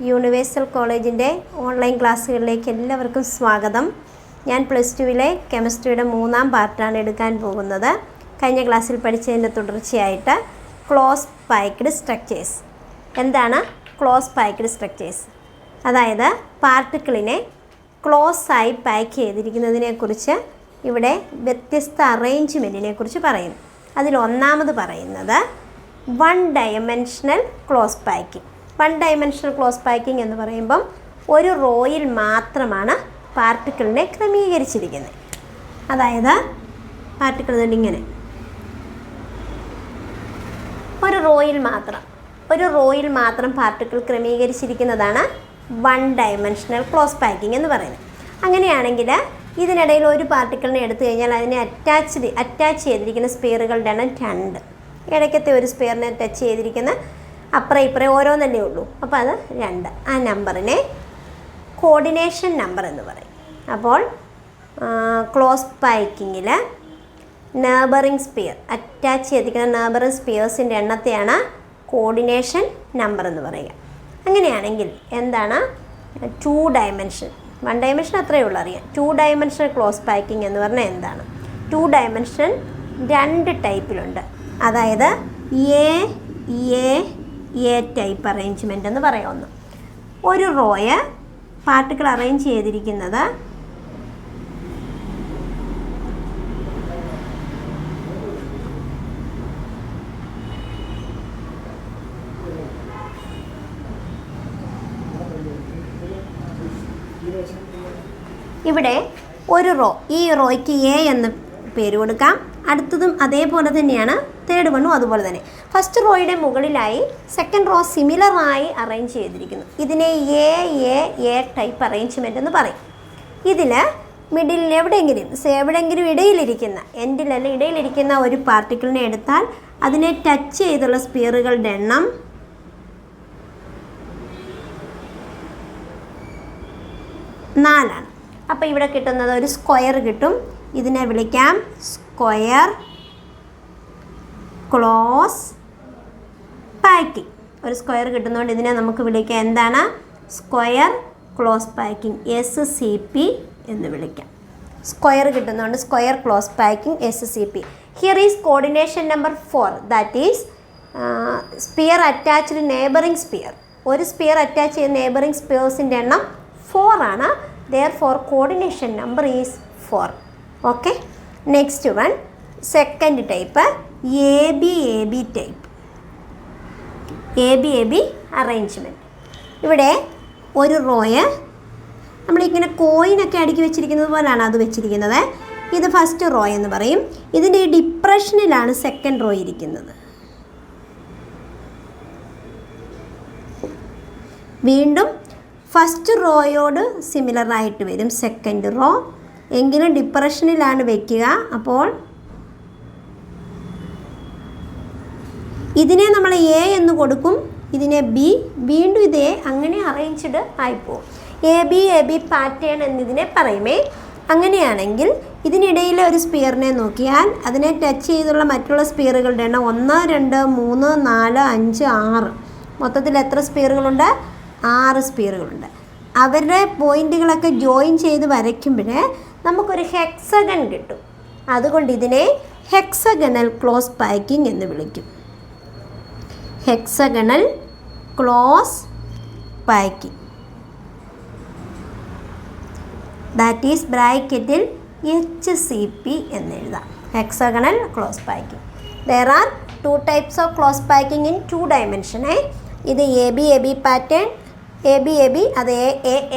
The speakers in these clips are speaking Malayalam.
യൂണിവേഴ്സൽ കോളേജിൻ്റെ ഓൺലൈൻ ക്ലാസ്സുകളിലേക്ക് എല്ലാവർക്കും സ്വാഗതം. ഞാൻ +2 കെമിസ്ട്രിയുടെ 3ാം പാർട്ടാണ് എടുക്കാൻ പോകുന്നത്. കഴിഞ്ഞ ക്ലാസ്സിൽ പഠിച്ചതിൻ്റെ തുടർച്ചയായിട്ട് ക്ലോസ് പാക്ക്ഡ് സ്ട്രക്ചേഴ്സ്. എന്താണ് ക്ലോസ് പാക്ക്ഡ് സ്ട്രക്ചേഴ്സ്? അതായത് പാർട്ടിക്കിളിനെ ക്ലോസ് ആയി പാക്ക് ചെയ്തിരിക്കുന്നതിനെക്കുറിച്ച് ഇവിടെ വ്യത്യസ്ത അറേഞ്ച്മെൻറ്റിനെ കുറിച്ച് പറയുന്നു. അതിൽ ഒന്നാമത് പറയുന്നത് 1 dimensional close packing. 1 dimensional close packing എന്ന് പറയുമ്പം ഒരു റോയിൽ മാത്രമാണ് പാർട്ടിക്കിളിനെ ക്രമീകരിച്ചിരിക്കുന്നത്. അതായത് പാർട്ടിക്കിൾ ഇങ്ങനെ ഒരു റോയിൽ മാത്രം പാർട്ടിക്കിൾ ക്രമീകരിച്ചിരിക്കുന്നതാണ് 1 ഡയമെൻഷണൽ ക്ലോസ് പാക്കിംഗ് എന്ന് പറയുന്നത്. അങ്ങനെയാണെങ്കിൽ ഇതിനിടയിൽ ഒരു പാർട്ടിക്കിളിനെ എടുത്തു കഴിഞ്ഞാൽ അതിനെ അറ്റാച്ച് ചെയ്തിരിക്കുന്ന സ്പിയറുകളുടെ എണ്ണം 2. ഇടയ്ക്കത്തെ ഒരു സ്പിയറിനെ ടച്ച് ചെയ്തിരിക്കുന്ന അപ്പുറം ഇപ്പുറം ഓരോന്നല്ലേ ഉള്ളൂ. അപ്പോൾ അത് 2. ആ നമ്പറിനെ കോർഡിനേഷൻ നമ്പർ എന്ന് പറയും. അപ്പോൾ ക്ലോസ് പാക്കിങ്ങിൽ നെയ്ബറിംഗ് സ്പിയർ അറ്റാച്ച് ചെയ്തിരിക്കുന്ന നെയ്ബറിംഗ് സ്പിയേഴ്സിൻ്റെ എണ്ണത്തെയാണ് കോർഡിനേഷൻ നമ്പർ എന്ന് പറയുക. അങ്ങനെയാണെങ്കിൽ എന്താണ് 2 ഡയമെൻഷൻ? 1 ഡയമെൻഷൻ അത്രയേ ഉള്ളൂ അറിയാം. 2 ഡയമെൻഷണൽ ക്ലോസ് പാക്കിംഗ് എന്ന് പറഞ്ഞാൽ എന്താണ്? 2 ഡയമെൻഷൻ 2 ടൈപ്പിലുണ്ട്. അതായത് എ ടൈപ്പ് അറേഞ്ച്മെൻ്റ് എന്ന് പറയാവുന്നു. ഒരു റോയ് പാർട്ടിക്കിൾ അറേഞ്ച് ചെയ്തിരിക്കുന്നത് ഇവിടെ ഒരു റോ, ഈ റോയ്ക്ക് എ എന്ന് പേര് കൊടുക്കാം. അടുത്തതും അതേപോലെ തന്നെയാണ്, തേർഡ് വണ്ണും അതുപോലെ തന്നെ. ഫസ്റ്റ് റോയുടെ മുകളിലായി സെക്കൻഡ് റോ സിമിലറായി അറേഞ്ച് ചെയ്തിരിക്കുന്നു. ഇതിനെ എ ടൈപ്പ് അറേഞ്ച്മെൻ്റ് എന്ന് പറയും. ഇതിൽ മിഡിലിൽ എവിടെയെങ്കിലും ഇടയിലിരിക്കുന്ന ഇടയിലിരിക്കുന്ന ഒരു പാർട്ടിക്കിളിനെ എടുത്താൽ അതിനെ ടച്ച് ചെയ്തുള്ള സ്പിയറുകളുടെ എണ്ണം 4. അപ്പോൾ ഇവിടെ കിട്ടുന്നത് ഒരു സ്ക്വയർ കിട്ടും. ഇതിനെ വിളിക്കാം സ്ക്വയർ ക്ലോസ് പാക്കിംഗ്. ഒരു സ്ക്വയർ കിട്ടുന്നതുകൊണ്ട് ഇതിനെ നമുക്ക് വിളിക്കാം എന്താണ്? സ്ക്വയർ ക്ലോസ് പാക്കിംഗ്, SCP എന്ന് വിളിക്കാം. സ്ക്വയർ കിട്ടുന്നതുകൊണ്ട് square close packing, SCP. Here is coordination number 4, that is sphere attached neighbouring sphere. ഒരു സ്പിയർ അറ്റാച്ച് ചെയ്ത നെയ്ബറിംഗ് സ്പിയേഴ്സിൻ്റെ എണ്ണം 4 ആണ്. Therefore coordination number is 4. Okay, next one, second type, ABAB type. ABAB arrangement. ഇവിടെ ഒരു റോയ് നമ്മളിങ്ങനെ കോയിനൊക്കെ അടുക്കി വെച്ചിരിക്കുന്നത് പോലെയാണ് അത് വെച്ചിരിക്കുന്നത്. ഇത് ഫസ്റ്റ് റോ എന്ന് പറയും. ഇതിൻ്റെ ഈ ഡിപ്രഷനിലാണ് സെക്കൻഡ് റോ ഇരിക്കുന്നത്. വീണ്ടും ഫസ്റ്റ് റോയോട് സിമിലറായിട്ട് വരും സെക്കൻഡ് റോ, എങ്കിലും ഡിപ്രഷനിലാണ് വയ്ക്കുക. അപ്പോൾ ഇതിനെ നമ്മൾ എ എന്ന് കൊടുക്കും, ഇതിനെ ബി, വീണ്ടും ഇതേ, അങ്ങനെ അറേഞ്ച്ഡ് ആയിപ്പോവും. എ ബി പാറ്റേൺ എന്നിതിനെ പറയുമേ. അങ്ങനെയാണെങ്കിൽ ഇതിനിടയിലെ ഒരു സ്പിയറിനെ നോക്കിയാൽ അതിനെ ടച്ച് ചെയ്തുള്ള മറ്റുള്ള സ്പിയറുകളുടെ എണ്ണം 1, 2, 3, 4, 5, 6. മൊത്തത്തിൽ എത്ര സ്പിയറുകളുണ്ട്? 6 സ്പിയറുകളുണ്ട്. അവരുടെ പോയിന്റുകളൊക്കെ ജോയിൻ ചെയ്ത് വരയ്ക്കുമ്പോൾ നമുക്കൊരു ഹെക്സഗൺ കിട്ടും. അതുകൊണ്ട് ഇതിനെ ഹെക്സഗണൽ ക്ലോസ് പാക്കിംഗ് എന്ന് വിളിക്കും. Hexagonal close packing, that is ബ്രാക്കറ്റിൽ HCP എന്ന് എഴുതാം. Hexagonal close packing. There are 2 types of close packing in 2 dimension. ഇത് ABAB പാറ്റേൺ, ABAB അത്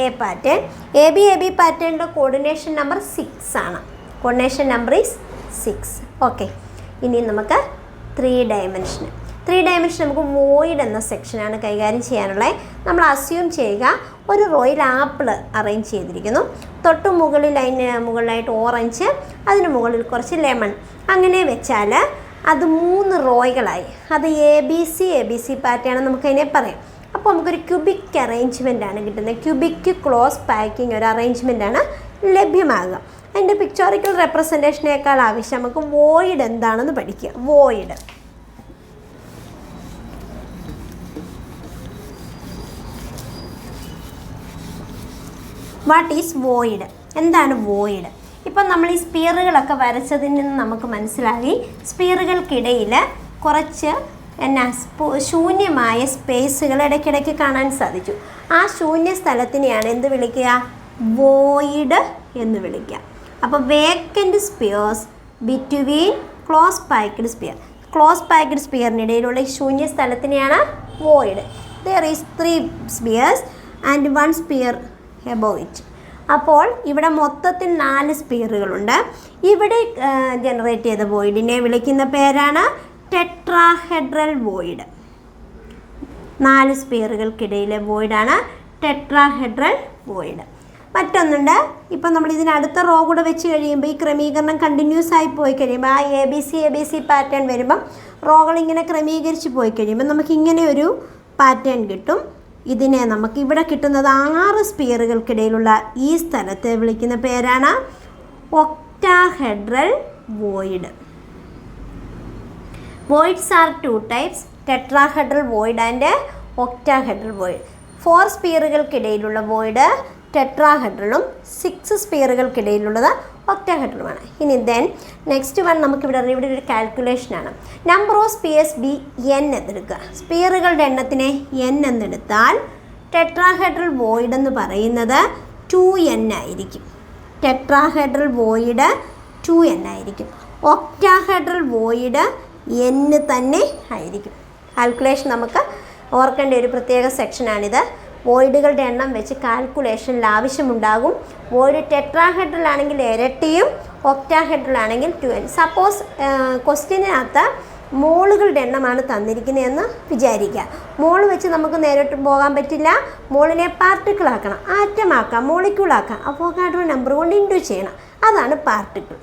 A പാറ്റേൺ. ABAB പാറ്റേണിൻ്റെ കോർഡിനേഷൻ നമ്പർ 6 ആണ്. Coordination number is 6. ഓക്കെ, ഇനി നമുക്ക് 3 ഡയമെൻഷൻ. 3 ഡയമെൻഷൻ നമുക്ക് വോയിഡ് എന്ന സെക്ഷനാണ് കൈകാര്യം ചെയ്യാനുള്ളത്. നമ്മൾ അസ്യൂം ചെയ്യുക ഒരു റോയിൽ ആപ്പിൾ അറേഞ്ച് ചെയ്തിരിക്കുന്നു. തൊട്ട് മുകളിലായിട്ട് ഓറഞ്ച്, അതിന് മുകളിൽ കുറച്ച് ലെമൺ. അങ്ങനെ വെച്ചാൽ അത് 3 റോയ്കളായി. അത് ABC പാറ്റേൺ നമുക്കതിനെ പറയാം. അപ്പോൾ നമുക്കൊരു ക്യൂബിക് അറേഞ്ച്മെൻ്റാണ് കിട്ടുന്നത്. ക്യൂബിക് ക്ലോസ് പാക്കിംഗ് ഒരു അറേഞ്ച്മെൻറ്റാണ് ലഭ്യമാകുക. അതിൻ്റെ പിക്ചോറിക്കൽ റെപ്രസെൻറ്റേഷനേക്കാൾ ആവശ്യം നമുക്ക് വോയിഡ് എന്താണെന്ന് പഠിക്കുക. Void what is void? എന്താണ് വോയിഡ്? ഇപ്പം നമ്മൾ ഈ സ്പിയറുകളൊക്കെ വരച്ചതിൽ നിന്ന് നമുക്ക് മനസ്സിലായി സ്പിയറുകൾക്കിടയിൽ കുറച്ച് ശൂന്യമായ സ്പേസുകൾ ഇടയ്ക്കിടയ്ക്ക് കാണാൻ സാധിച്ചു. ആ ശൂന്യ സ്ഥലത്തിനെയാണ് എന്ത് വിളിക്കുക? വോയിഡ് എന്ന് വിളിക്കുക. അപ്പോൾ vacant spheres between close packed sphere, close packed സ്പിയറിനിടയിലുള്ള ഈ ശൂന്യ സ്ഥലത്തിനെയാണ് void. There is 3 spheres and 1 sphere above it. അപ്പോൾ ഇവിടെ മൊത്തത്തിൽ 4 സ്പിയറുകളുണ്ട്. ഇവിടെ ജനറേറ്റ് ചെയ്ത വോയിഡിനെ വിളിക്കുന്ന പേരാണ് ടെട്രാഹെഡ്രൽ വോയിഡ്. 4 സ്പിയറുകൾക്കിടയിലെ വോയിഡാണ് ടെട്രാഹെഡ്രൽ വോയിഡ്. മറ്റൊന്നുണ്ട്, ഇപ്പം നമ്മൾ ഇതിനടുത്ത റോ കൂടെ വെച്ച് കഴിയുമ്പോൾ ഈ ക്രമീകരണം കണ്ടിന്യൂസ് ആയി പോയി കഴിയുമ്പോൾ ആ എ ബി സി പാറ്റേൺ വരുമ്പം റോകൾ ഇങ്ങനെ ക്രമീകരിച്ച് പോയി കഴിയുമ്പോൾ നമുക്കിങ്ങനെ ഒരു പാറ്റേൺ കിട്ടും. ഇതിനെ നമുക്ക് ഇവിടെ കിട്ടുന്നത് 6 സ്പിയറുകൾക്കിടയിലുള്ള ഈ സ്ഥലത്തെ വിളിക്കുന്ന പേരാണ് octahedral void. Voids are 2 types, tetrahedral void and octahedral void. 4 സ്പിയറുകൾക്കിടയിലുള്ള വോയിഡ് ടെട്രാഹെഡ്രലും 6 സ്പിയറുകൾക്കിടയിലുള്ളത് ഒക്ടാഹെഡ്രലുമാണ്. ഇനി നെക്സ്റ്റ് വൺ നമുക്കിവിടെ ഒരു കാൽക്കുലേഷനാണ്. Number of spheres be n എന്നെടുക്കുക. സ്പിയറുകളുടെ എണ്ണത്തിനെ n എന്നെടുത്താൽ ടെട്രാഹെഡ്രൽ വോയിഡ് എന്ന് പറയുന്നത് 2n ആയിരിക്കും. ടെട്രാഹെഡ്രൽ വോയിഡ് 2n ആയിരിക്കും. ഒക്ടാഹെഡ്രൽ വോയിഡ് n തന്നെ ആയിരിക്കും. കാൽക്കുലേഷൻ നമുക്ക് ഓർക്കേണ്ട ഒരു പ്രത്യേക സെക്ഷനാണിത്. വോയിഡുകളുടെ എണ്ണം വെച്ച് കാൽക്കുലേഷനിൽ ആവശ്യമുണ്ടാകും. വോയിഡ് ടെട്രാഹെഡ്രൽ ആണെങ്കിൽ ഇരട്ടിയും ഒക്ടാഹെഡ്രൽ ആണെങ്കിൽ 2n. സപ്പോസ് ക്വസ്റ്റ്യനകത്ത് മോളുകളുടെ എണ്ണമാണ് തന്നിരിക്കുന്നതെന്ന് വിചാരിക്കുക. മോൾ വെച്ച് നമുക്ക് നേരിട്ട് പോകാൻ പറ്റില്ല. മോളിനെ പാർട്ടിക്കിൾ ആക്കണം, ആറ്റമാക്കാം, മോളിക്യൂളാക്കാം. അവോഗാഡ്രോ നമ്പർ കൊണ്ട് ഇൻഡ്യൂ ചെയ്യണം. അതാണ് പാർട്ടിക്കിൾ.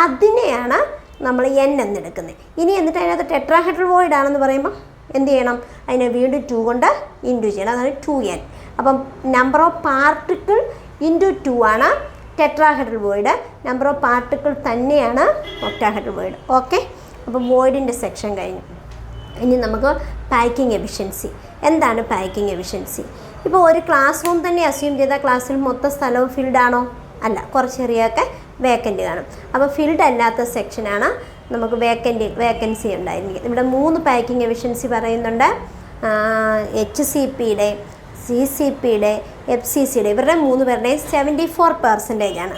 അതിനെയാണ് നമ്മൾ n എന്നെടുക്കുന്നത്. ഇനി എന്നിട്ട് അതിനകത്ത് ടെട്രാഹെഡ്രൽ വോയിഡ് ആണെന്ന് പറയുമ്പോൾ എന്ത് ചെയ്യണം? അതിനെ വീണ്ടും 2 കൊണ്ട് ഇൻഡ്യൂ ചെയ്യണം. അതാണ് 2n. അപ്പം നമ്പർ ഓഫ് പാർട്ടിക്കിൾ ഇൻറ്റു 2 ആണ് tetrahedral void. Number of particle തന്നെയാണ് ഒക്ടാഹെഡ്രൽ വോയിഡ്. ഓക്കെ, അപ്പോൾ വോയിഡിൻ്റെ സെക്ഷൻ കഴിഞ്ഞു. ഇനി നമുക്ക് പാക്കിംഗ് എഫിഷ്യൻസി. എന്താണ് പാക്കിംഗ് എഫിഷ്യൻസി? ഇപ്പോൾ ഒരു ക്ലാസ് റൂം തന്നെ അസ്യൂം ചെയ്താൽ ക്ലാസ്സിൽ മൊത്തം സ്ഥലവും ഫിൽഡ് ആണോ? അല്ല, കുറച്ച് ചെറിയൊക്കെ വേക്കൻ്റ് കാണും. അപ്പോൾ ഫിൽഡ് അല്ലാത്ത സെക്ഷനാണ് നമുക്ക് വേക്കൻസി ഉണ്ടായിരിക്കും. ഇവിടെ 3 പാക്കിംഗ് എഫിഷ്യൻസി പറയുന്നുണ്ട്. HCPയുടെ, CCPയുടെ, FCCയുടെ, ഇവരുടെ 3 പേരുടെയും 74% ആണ്.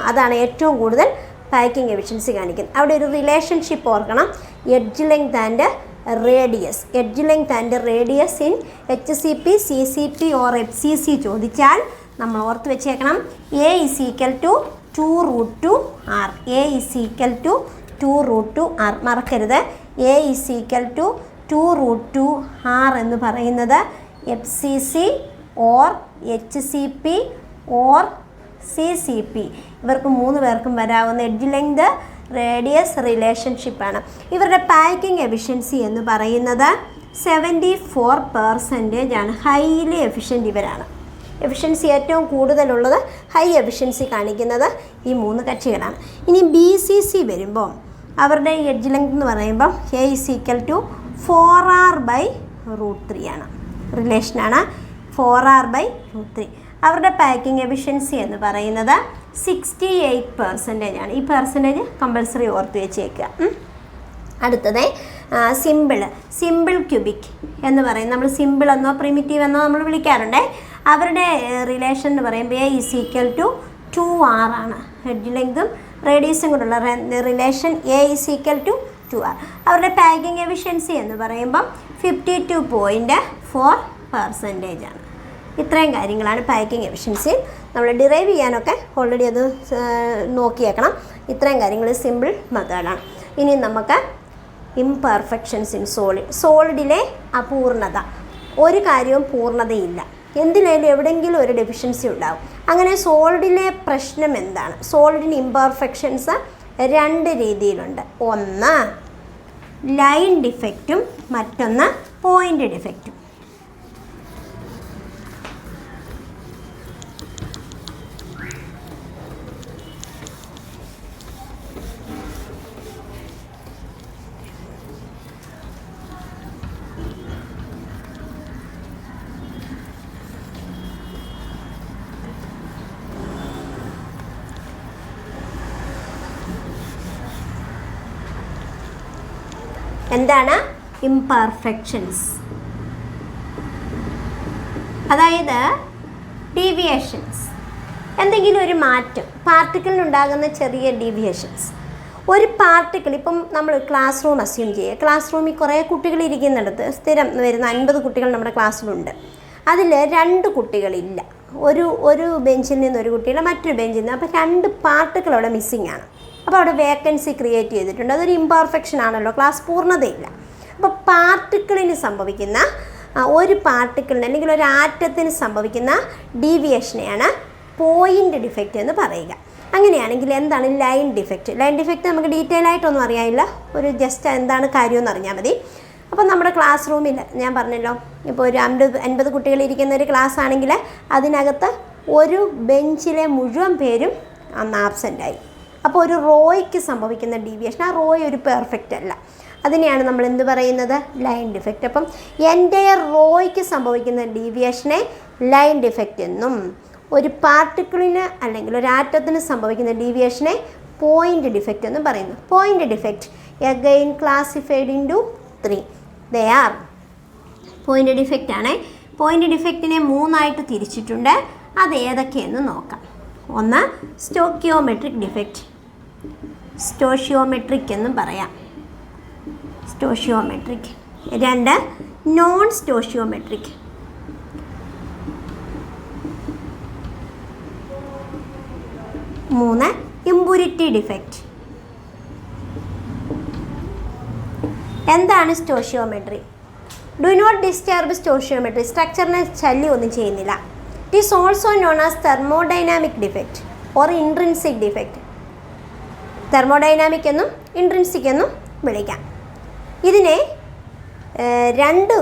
അതാണ് ഏറ്റവും കൂടുതൽ പാക്കിംഗ് എഫിഷ്യൻസി കാണിക്കുന്നത്. അവിടെ ഒരു റിലേഷൻഷിപ്പ് ഓർക്കണം. Edge length and radius. Edge length and radius in HCP, CCP or FCC ചോദിച്ചാൽ നമ്മൾ ഓർത്ത് വെച്ചേക്കണം. A is equal to 2√2R. A is equal to 2√2R. മറക്കരുത്. A is equal to 2√2R എന്ന് പറയുന്നത് FCC or HCP or CCP ഇവർക്ക് 3 പേർക്കും വരാവുന്ന എഡ്ജ് ലെങ്ത്, റേഡിയസ് റിലേഷൻഷിപ്പാണ്. ഇവരുടെ പാക്കിംഗ് എഫിഷ്യൻസി എന്ന് പറയുന്നത് 74% ആണ്. ഹൈലി എഫിഷ്യൻ്റ് ഇവരാണ്. എഫിഷ്യൻസി ഏറ്റവും കൂടുതലുള്ളത്, ഹൈ എഫിഷ്യൻസി കാണിക്കുന്നത് ഈ 3 കക്ഷികളാണ്. ഇനി BCC വരുമ്പോൾ അവരുടെ എഡ്ജ് ലെങ്ത് എന്ന് പറയുമ്പം A is equal to 4R/√3 ആണ്. റിലേഷനാണ് 4R/√3. അവരുടെ പാക്കിംഗ് എഫിഷ്യൻസി എന്ന് പറയുന്നത് 68% ആണ്. ഈ പെർസെൻറ്റേജ് കമ്പൽസറി ഓർത്ത് വെച്ചേക്കുക. അടുത്തത് സിമ്പിൾ ക്യൂബിക് എന്ന് പറയും. നമ്മൾ സിമ്പിൾ എന്നോ പ്രിമിറ്റീവ് എന്നോ നമ്മൾ വിളിക്കാറുണ്ട്. അവരുടെ റിലേഷൻ എന്ന് പറയുമ്പോൾ A is equal to 2R ആണ്. എഡ്ജ് ലെങ്തും റേഡിയസും കൂടെയുള്ള relation A is equal to 2R. അവരുടെ പാക്കിംഗ് എഫിഷ്യൻസി എന്ന് പറയുമ്പം 52.4% ആണ്. ഇത്രയും കാര്യങ്ങളാണ് പാക്കിംഗ് എഫിഷ്യൻസി. നമ്മൾ ഡിറൈവ് ചെയ്യാനൊക്കെ ഓൾറെഡി അത് നോക്കിയേക്കണം. ഇത്രയും കാര്യങ്ങൾ സിമ്പിൾ മെത്തേഡാണ്. ഇനി നമുക്ക് ഇംപെർഫെക്ഷൻസ് ഇൻ സോളിഡിലെ അപൂർണത. ഒരു കാര്യവും പൂർണ്ണതയില്ല. എന്തിനേലും എവിടെയെങ്കിലും ഒരു ഡെഫിഷ്യൻസി ഉണ്ടാകും. അങ്ങനെ സോളിഡിലെ പ്രശ്നം എന്താണ്? സോളിഡിന് ഇംപെർഫെക്ഷൻസ് 2 രീതിയിലുണ്ട്. ഒന്ന് ലൈൻ ഡിഫക്റ്റും മറ്റൊന്ന് പോയിൻ്റ് ഡിഫക്റ്റും. എന്താണ്? ഇംപെർഫെക്ഷൻസ്. അതായത് ഡീവിയേഷൻസ്, എന്തെങ്കിലും ഒരു മാറ്റം, പാർട്ടിക്കിളിനുണ്ടാകുന്ന ചെറിയ ഡീവിയേഷൻസ്. ഒരു പാർട്ടിക്കിൾ, ഇപ്പം നമ്മൾ ക്ലാസ് റൂം അസ്യൂം ചെയ്യുക. ക്ലാസ് റൂമിൽ കുറേ കുട്ടികൾ ഇരിക്കുന്നിടത്ത് സ്ഥിരം വരുന്ന 50 കുട്ടികൾ നമ്മുടെ ക്ലാസ്സിലുണ്ട്. അതിൽ 2 കുട്ടികളില്ല. ഒരു ബെഞ്ചിൽ നിന്ന് ഒരു കുട്ടിയുടെ മറ്റൊരു ബെഞ്ചിൽ നിന്ന്. അപ്പോൾ 2 പാർട്ടിക്കിൾ അവിടെ മിസ്സിംഗ് ആണ്. അപ്പോൾ അവിടെ വേക്കൻസി ക്രിയേറ്റ് ചെയ്തിട്ടുണ്ട്. അതൊരു ഇംപെർഫെക്ഷൻ ആണല്ലോ, ക്ലാസ് പൂർണ്ണതയില്ല. അപ്പോൾ പാർട്ടിക്കിളിന് സംഭവിക്കുന്ന, ഒരു പാർട്ടിക്കിളിന് അല്ലെങ്കിൽ ഒരു ആറ്റത്തിന് സംഭവിക്കുന്ന ഡീവിയേഷനെയാണ് പോയിൻ്റ് ഡിഫക്റ്റ് എന്ന് പറയുക. അങ്ങനെയാണെങ്കിൽ എന്താണ് ലൈൻ ഡിഫക്റ്റ്? ലൈൻ ഡിഫക്റ്റ് നമുക്ക് ഡീറ്റെയിൽ ആയിട്ടൊന്നും അറിയാനില്ല, ഒരു ജസ്റ്റ് എന്താണ് കാര്യമെന്ന് അറിഞ്ഞാൽ മതി. അപ്പോൾ നമ്മുടെ ക്ലാസ് റൂമിൽ ഞാൻ പറഞ്ഞല്ലോ, ഇപ്പോൾ ഒരു 50 കുട്ടികൾ ഇരിക്കുന്ന ഒരു ക്ലാസ് ആണെങ്കിൽ അതിനകത്ത് ഒരു ബെഞ്ചിലെ മുഴുവൻ പേരും അന്ന് ആബ്സെൻ്റായി. അപ്പോൾ ഒരു റോയ്ക്ക് സംഭവിക്കുന്ന ഡീവിയേഷൻ, ആ റോയ് ഒരു പെർഫെക്റ്റ് അല്ല. അതിനെയാണ് നമ്മൾ എന്ത് പറയുന്നത്? Line defect. അപ്പം എൻ്റയർ റോയ്ക്ക് സംഭവിക്കുന്ന ഡീവിയേഷനെ ലൈൻ ഡിഫക്റ്റ് എന്നും, ഒരു പാർട്ടിക്കിളിന് അല്ലെങ്കിൽ ഒരു ആറ്റത്തിന് സംഭവിക്കുന്ന ഡീവിയേഷനെ പോയിൻ്റ് ഡിഫക്റ്റ് എന്നും പറയുന്നു. Point defect again classified into 3. They are point defect ആണ്. പോയിൻ്റ് ഡിഫക്റ്റിനെ 3 തിരിച്ചിട്ടുണ്ട്. അത് ഏതൊക്കെയെന്ന് നോക്കാം. ഒന്ന് സ്റ്റോക്കിയോമെട്രിക് ഡിഫക്റ്റ്, സ്റ്റോഷിയോമെട്രിക് എന്നും പറയാം, stoichiometric. 2 non stoichiometric. 3 impurity defect. എന്താണ് stoichiometry? Do not disturb stoichiometry. സ്ട്രക്ചറിനെ ശല്യമൊന്നും ചെയ്യുന്നില്ല. It is also known as thermodynamic defect or intrinsic defect. Thermodynamic എന്നും ഇൻട്രിൻസിക് എന്നും വിളിക്കാം. ഇതിനെ 2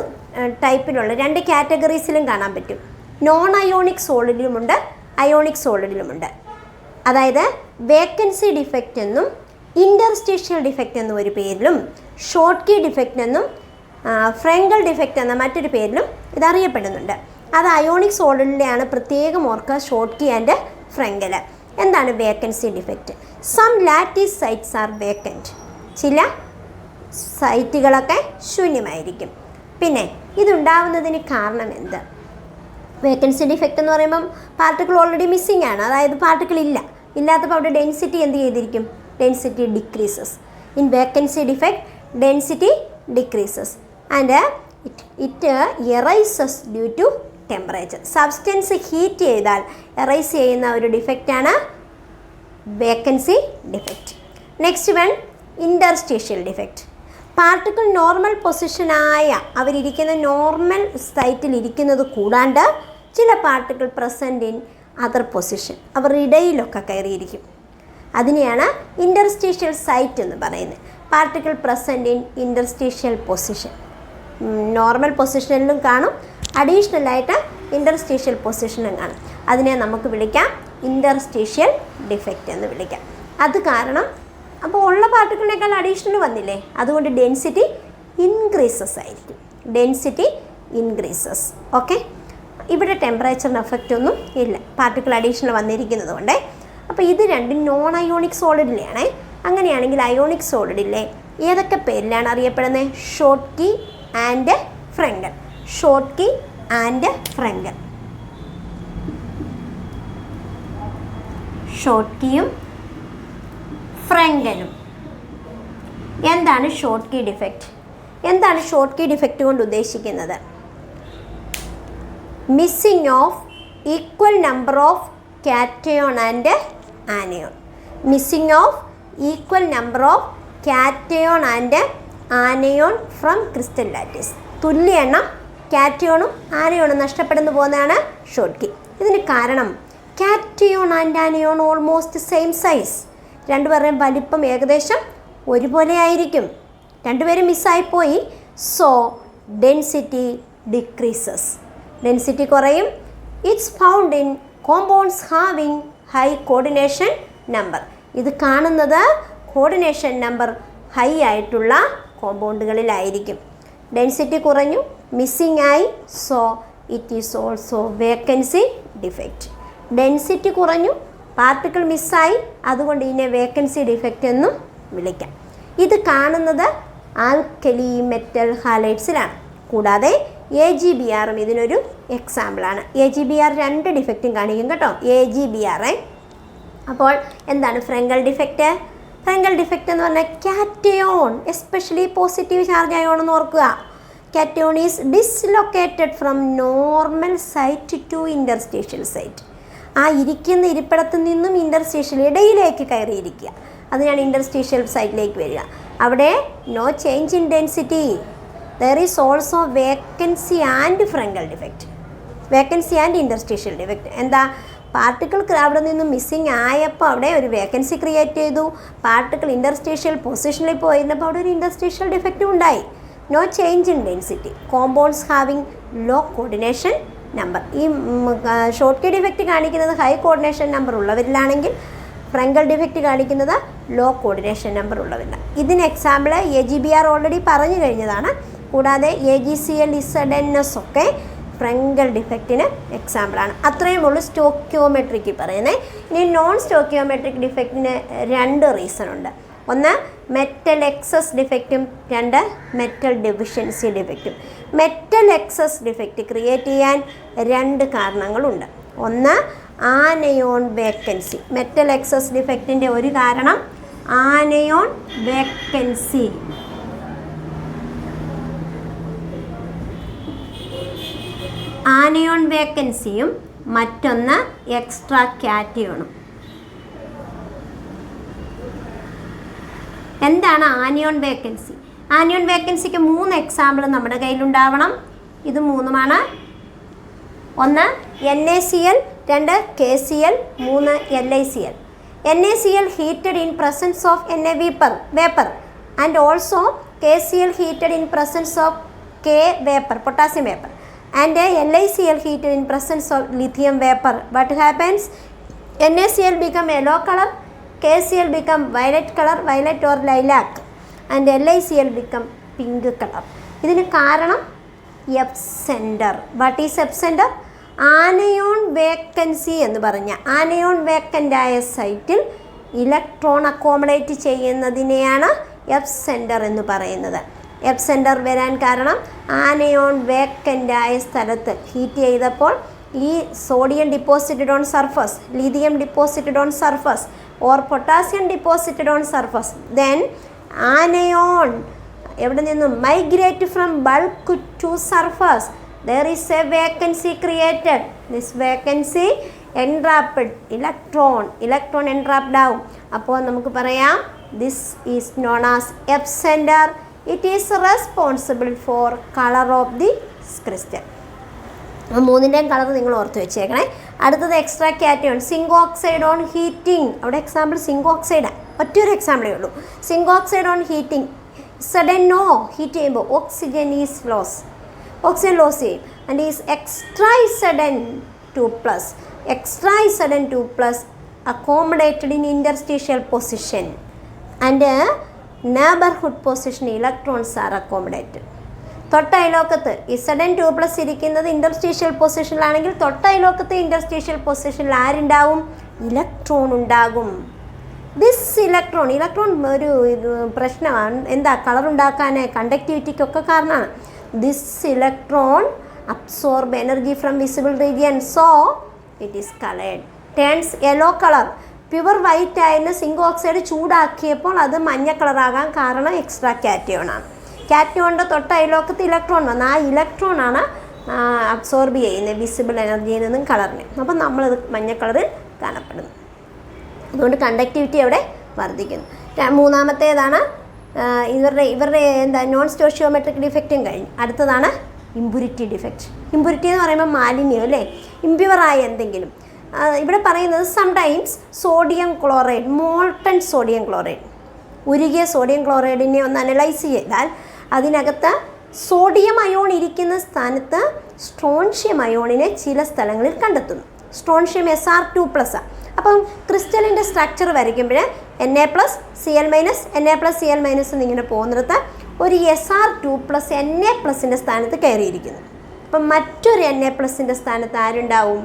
ടൈപ്പിലുള്ള 2 കാറ്റഗറീസിലും കാണാൻ പറ്റും. നോൺ അയോണിക് സോളിഡിലുമുണ്ട്, അയോണിക് സോളിഡിലുമുണ്ട്. അതായത് വേക്കൻസി ഡിഫക്റ്റ് എന്നും ഇൻ്റർസ്റ്റീഷ്യൽ ഡിഫക്റ്റ് എന്നും ഒരു പേരിലും, ഷോർട്ട് കീ ഡിഫക്റ്റ് എന്നും ഫ്രെങ്കൽ ഡിഫക്റ്റ് എന്ന മറ്റൊരു പേരിലും ഇതറിയപ്പെടുന്നുണ്ട്. അത് അയോണിക് സോളിഡിലെയാണ്. പ്രത്യേകം ഓർക്കുക, ഷോർട്ട് കീ ആൻഡ് ഫ്രെങ്കൽ. എന്താണ് vacancy defect? Some lattice sites are vacant. ചില സൈറ്റുകളൊക്കെ ശൂന്യമായിരിക്കും. പിന്നെ ഇതുണ്ടാവുന്നതിന് കാരണം എന്ത്? വേക്കൻസി ഡിഫക്റ്റ് എന്ന് പറയുമ്പം പാർട്ടിക്കിൾ ഓൾറെഡി മിസ്സിംഗ് ആണ്, അതായത് പാർട്ടിക്കിൾ ഇല്ലാത്തപ്പോൾ അവിടെ ഡെൻസിറ്റി എന്ത് ചെയ്തിരിക്കും? Density decreases. In vacancy defect density decreases and it arises due to temperature. Substance heat ചെയ്താൽ എറൈസ് ചെയ്യുന്ന ഒരു ഡിഫക്റ്റാണ് vacancy defect. Next one interstitial defect. Particle normal പൊസിഷനായ അവരിയ്ക്കുന്ന നോർമൽ സൈറ്റിൽ ഇരിക്കുന്നത് കൂടാണ്ട് ചില particle present in other position, അവർ ഇടയിലൊക്കെ കയറിയിരിക്കും. അതിനെയാണ് ഇൻ്റർസ്റ്റീഷ്യൽ സൈറ്റ് എന്ന് പറയുന്നത്. Particle present in interstitial position. Normal പൊസിഷനിലും കാണും, അഡീഷണലായിട്ട് ഇൻ്റർസ്റ്റീഷ്യൽ പൊസിഷനും കാണും. അതിനെ നമുക്ക് വിളിക്കാം ഇൻ്റർസ്റ്റീഷ്യൽ ഡിഫക്റ്റ് എന്ന് വിളിക്കാം. അത് കാരണം അപ്പോൾ ഉള്ള പാർട്ടിക്കിളിനേക്കാൾ അഡീഷണൽ വന്നില്ലേ, അതുകൊണ്ട് ഡെൻസിറ്റി ഇൻക്രീസസ് ആയിരിക്കും. Density increases. ഓക്കെ, ഇവിടെ ടെമ്പറേച്ചറിന് എഫക്റ്റ് ഒന്നും ഇല്ല, പാർട്ടിക്കിൾ അഡീഷണൽ വന്നിരിക്കുന്നത് കൊണ്ട്. അപ്പോൾ ഇത് രണ്ടും നോൺ അയോണിക് സോളിഡിലെയാണ്. അങ്ങനെയാണെങ്കിൽ അയോണിക് സോളിഡിലെ ഏതൊക്കെ പേരിലാണ് അറിയപ്പെടുന്നത്? Schottky and Frenkel. Schottky and Frenkel. ഷോർട്ട് കീയും ഫ്രെങ്കലും. എന്താണ് ഷോർട്ട് കീ ഡിഫക്റ്റ്? എന്താണ് ഷോർട്ട് കീ ഡിഫക്റ്റ് കൊണ്ട് ഉദ്ദേശിക്കുന്നത്? Missing of equal number of cation and anion. Missing of equal number of cation and anion from crystal lattice. തുല്യ എണ്ണം കാറ്റയോണും ആനയോണും നഷ്ടപ്പെടുന്നു പോകുന്നതാണ് ഷോർട്ട് കീ. ഇതിന് കാരണം cation and anion almost same size. രണ്ടുപേരുടെയും വലിപ്പം ഏകദേശം ഒരുപോലെ ആയിരിക്കും. രണ്ടുപേരും മിസ്സായിപ്പോയി. So density decreases. ഡെൻസിറ്റി കുറയും. It's found in compounds having high coordination number. ഇത് കാണുന്നത് കോർഡിനേഷൻ നമ്പർ ഹൈ ആയിട്ടുള്ള കോമ്പൗണ്ടുകളിലായിരിക്കും. ഡെൻസിറ്റി കുറഞ്ഞു, മിസ്സിംഗ് ആയി. So it is also vacancy defect. Density കുറഞ്ഞു, പാർട്ടിക്കിൾ മിസ്സായി, അതുകൊണ്ട് ഇതിനെ വേക്കൻസി ഡിഫക്റ്റ് എന്നും വിളിക്കാം. ഇത് കാണുന്നത് ആൽക്കലി മെറ്റൽ ഹാലൈഡ്സിലാണ്. കൂടാതെ AgBr ഇതിനൊരു എക്സാമ്പിളാണ്. AgBr 2 ഡിഫക്റ്റും കാണിക്കും കേട്ടോ, AgBr. അപ്പോൾ എന്താണ് ഫ്രെങ്കൽ ഡിഫക്റ്റ്? ഫ്രെങ്കൽ ഡിഫക്റ്റ് എന്ന് പറഞ്ഞാൽ cation, especially positive charge ion എന്ന് ഓർക്കുക. Cation is dislocated from normal site to interstitial site. ആ ഇരിക്കുന്ന ഇരിപ്പിടത്ത് നിന്നും ഇൻ്റർസ്റ്റീഷ്യൽ ഇടയിലേക്ക് കയറിയിരിക്കുക, അതിനാണ് ഇൻ്റർസ്റ്റീഷ്യൽ സൈറ്റിലേക്ക് വരിക. അവിടെ no change in density. There is also vacancy and Frenkel defect, vacancy and interstitial defect. എന്താ, പാർട്ടിക്കിൾ അവിടെ നിന്നും മിസ്സിങ് ആയപ്പോൾ അവിടെ ഒരു വേക്കൻസി ക്രിയേറ്റ് ചെയ്തു. പാർട്ടിക്കിൾ ഇൻ്റർസ്റ്റീഷ്യൽ പൊസിഷനിൽ പോയിരുന്നപ്പോൾ അവിടെ ഒരു ഇൻ്റർസ്റ്റീഷ്യൽ ഡിഫക്റ്റും ഉണ്ടായി. No change in density. Compounds having low coordination number. ഈ ഷോർട്ട് കീ ഡിഫക്റ്റ് കാണിക്കുന്നത് ഹൈ കോർഡിനേഷൻ നമ്പർ ഉള്ളവരിലാണെങ്കിൽ ഫ്രെങ്കൽ ഡിഫക്റ്റ് കാണിക്കുന്നത് ലോ കോർഡിനേഷൻ നമ്പർ ഉള്ളവരിലാണ്. ഇതിന് എക്സാമ്പിൾ AgBr ഓൾറെഡി പറഞ്ഞു കഴിഞ്ഞതാണ്. കൂടാതെ AgCl, ZnS ഒക്കെ ഫ്രെങ്കൽ ഡിഫക്റ്റിന് എക്സാമ്പിളാണ്. അത്രയും ഉള്ളൂ സ്റ്റോക്കിയോമെട്രിക്ക് പറയുന്നത്. ഇനി നോൺ സ്റ്റോക്കിയോമെട്രിക് ഡിഫക്റ്റിന് 2 റീസൺ ഉണ്ട്. ഒന്ന് മെറ്റൽ എക്സസ് ഡിഫക്റ്റും, 2 മെറ്റൽ ഡെഫിഷ്യൻസി ഡിഫക്റ്റും. മെറ്റൽ എക്സസ് ഡിഫക്റ്റ് ക്രിയേറ്റ് ചെയ്യാൻ 2 കാരണങ്ങളുണ്ട്. ഒന്ന് ആനയോൺ വേക്കൻസി. മെറ്റൽ എക്സസ് ഡിഫക്റ്റിൻ്റെ ഒരു കാരണം ആനയോൺ വേക്കൻസി. ആനയോൺ വേക്കൻസിയും മറ്റൊന്ന് എക്സ്ട്രാ കാറ്റയോണും. എന്താണ് ആനിയോൺ വേക്കൻസി? ആനിയോൺ വേക്കൻസിക്ക് 3 എക്സാമ്പിൾ നമ്മുടെ കയ്യിലുണ്ടാവണം. ഇത് 3 ഒന്ന് NaCl, 2 KCl, 3 LiCl. NaCl heated in presence of Na vapor and also KCl heated in presence of K vapor, potassium vapor, and LiCl heated in presence of lithium vapor. What happens? NaCl become yellow color, KCl become violet color, violet or lilac, and LiCl become pink color. ഇതിന് കാരണം F centre. What is F centre? Anion vacancy എന്ന് പറഞ്ഞ ആനയോൺ വേക്കൻ്റായ സൈറ്റിൽ ഇലക്ട്രോൺ അക്കോമഡേറ്റ് ചെയ്യുന്നതിനെയാണ് എഫ് സെൻറ്റർ എന്ന് പറയുന്നത്. എഫ് സെൻറ്റർ വരാൻ കാരണം ആനയോൺ വേക്കൻ്റായ സ്ഥലത്ത് ഹീറ്റ് ചെയ്തപ്പോൾ ഈ sodium deposited on surface, lithium deposited on surface or potassium deposited on surface, then anion എവിടെ നിന്നും migrate from bulk to surface. There is a vacancy created. This vacancy entrapped electron entrapped ആവും. അപ്പോൾ നമുക്ക് പറയാം this is known as F center. It is responsible for color of the crystal. അപ്പോൾ 3ൻ്റെയും കളർ നിങ്ങൾ ഓർത്ത് വെച്ചേക്കണേ. അടുത്തത് extra cation. Zinc oxide on heating. അവിടെ എക്സാമ്പിൾ സിങ്ക് ഓക്സൈഡാണ്, ഒറ്റൊരു എക്സാമ്പിളേ ഉള്ളൂ. സിങ്ക് ഓക്സൈഡ് ഓൺ ഹീറ്റിംഗ് സഡനോ ഹീറ്റ് ചെയ്യുമ്പോൾ oxygen is loss, oxygen loss ചെയ്യും. ആൻഡ് ഈസ് എക്സ്ട്രാ സഡൻ 2+. എക്സ്ട്രാ സഡൻ 2+ accommodated in interstitial position and neighbourhood position electrons are accommodated. തൊട്ടയലോക്കത്ത് ഇസഡൻ 2+ ഇരിക്കുന്നത് ഇൻ്റർസ്റ്റീഷ്യൽ പൊസിഷനിലാണെങ്കിൽ തൊട്ടയലോക്കത്ത് ഇൻ്റർസ്റ്റീഷ്യൽ പൊസിഷനിൽ ആരുണ്ടാവും? ഇലക്ട്രോൺ ഉണ്ടാകും. ദിസ് ഇലക്ട്രോൺ ഒരു പ്രശ്നമാണ്. എന്താ? കളർ ഉണ്ടാക്കാൻ, കണ്ടക്ടിവിറ്റിക്കൊക്കെ കാരണമാണ്. This electron absorb energy from visible region, so it is coloured, turns yellow colour. Pure white ആയിരുന്ന സിങ്ക് ഓക്സൈഡ് ചൂടാക്കിയപ്പോൾ അത് മഞ്ഞ കളറാകാൻ കാരണം എക്സ്ട്രാ കാറ്റയോണാണ്. കാറ്റയോണിൻ്റെ തൊട്ടയലോക്കത്ത് ഇലക്ട്രോൺ വന്ന് ആ ഇലക്ട്രോണാണ് അബ്സോർബ് ചെയ്യുന്നത് വിസിബിൾ എനർജിയിൽ നിന്നും കളറിനെ. അപ്പം നമ്മളത് മഞ്ഞ കളറിൽ കാണപ്പെടുന്നു. അതുകൊണ്ട് കണ്ടക്ടിവിറ്റി അവിടെ വർദ്ധിക്കുന്നു. മൂന്നാമത്തേതാണ് ഇവരുടെ എന്താ നോൺ സ്റ്റോഷിയോമെട്രിക് ഡിഫക്റ്റും കഴിഞ്ഞു. അടുത്തതാണ് ഇംപ്യൂരിറ്റി ഡിഫക്റ്റ്. ഇംപ്യൂരിറ്റി എന്ന് പറയുമ്പോൾ മാലിന്യം അല്ലേ, ഇംപ്യുവറായ എന്തെങ്കിലും. ഇവിടെ പറയുന്നത് sometimes sodium chloride, molten sodium chloride, ഉരുകിയ സോഡിയം ക്ലോറൈഡിനെ ഒന്ന് അനലൈസ് ചെയ്താൽ അതിനകത്ത് സോഡിയം അയോൺ ഇരിക്കുന്ന സ്ഥാനത്ത് സ്ട്രോൺഷ്യം അയോണിനെ ചില സ്ഥലങ്ങളിൽ കണ്ടെത്തുന്നു. Strontium Sr2+. അപ്പം ക്രിസ്റ്റലിൻ്റെ സ്ട്രക്ചർ വരയ്ക്കുമ്പോൾ Na+Cl-, Na+Cl- എന്നിങ്ങനെ പോകുന്നിടത്ത് ഒരു Sr2+ Na+ൻ്റെ സ്ഥാനത്ത് കയറിയിരിക്കുന്നു. അപ്പം മറ്റൊരു Na+ൻ്റെ സ്ഥാനത്ത് ആരുണ്ടാവും?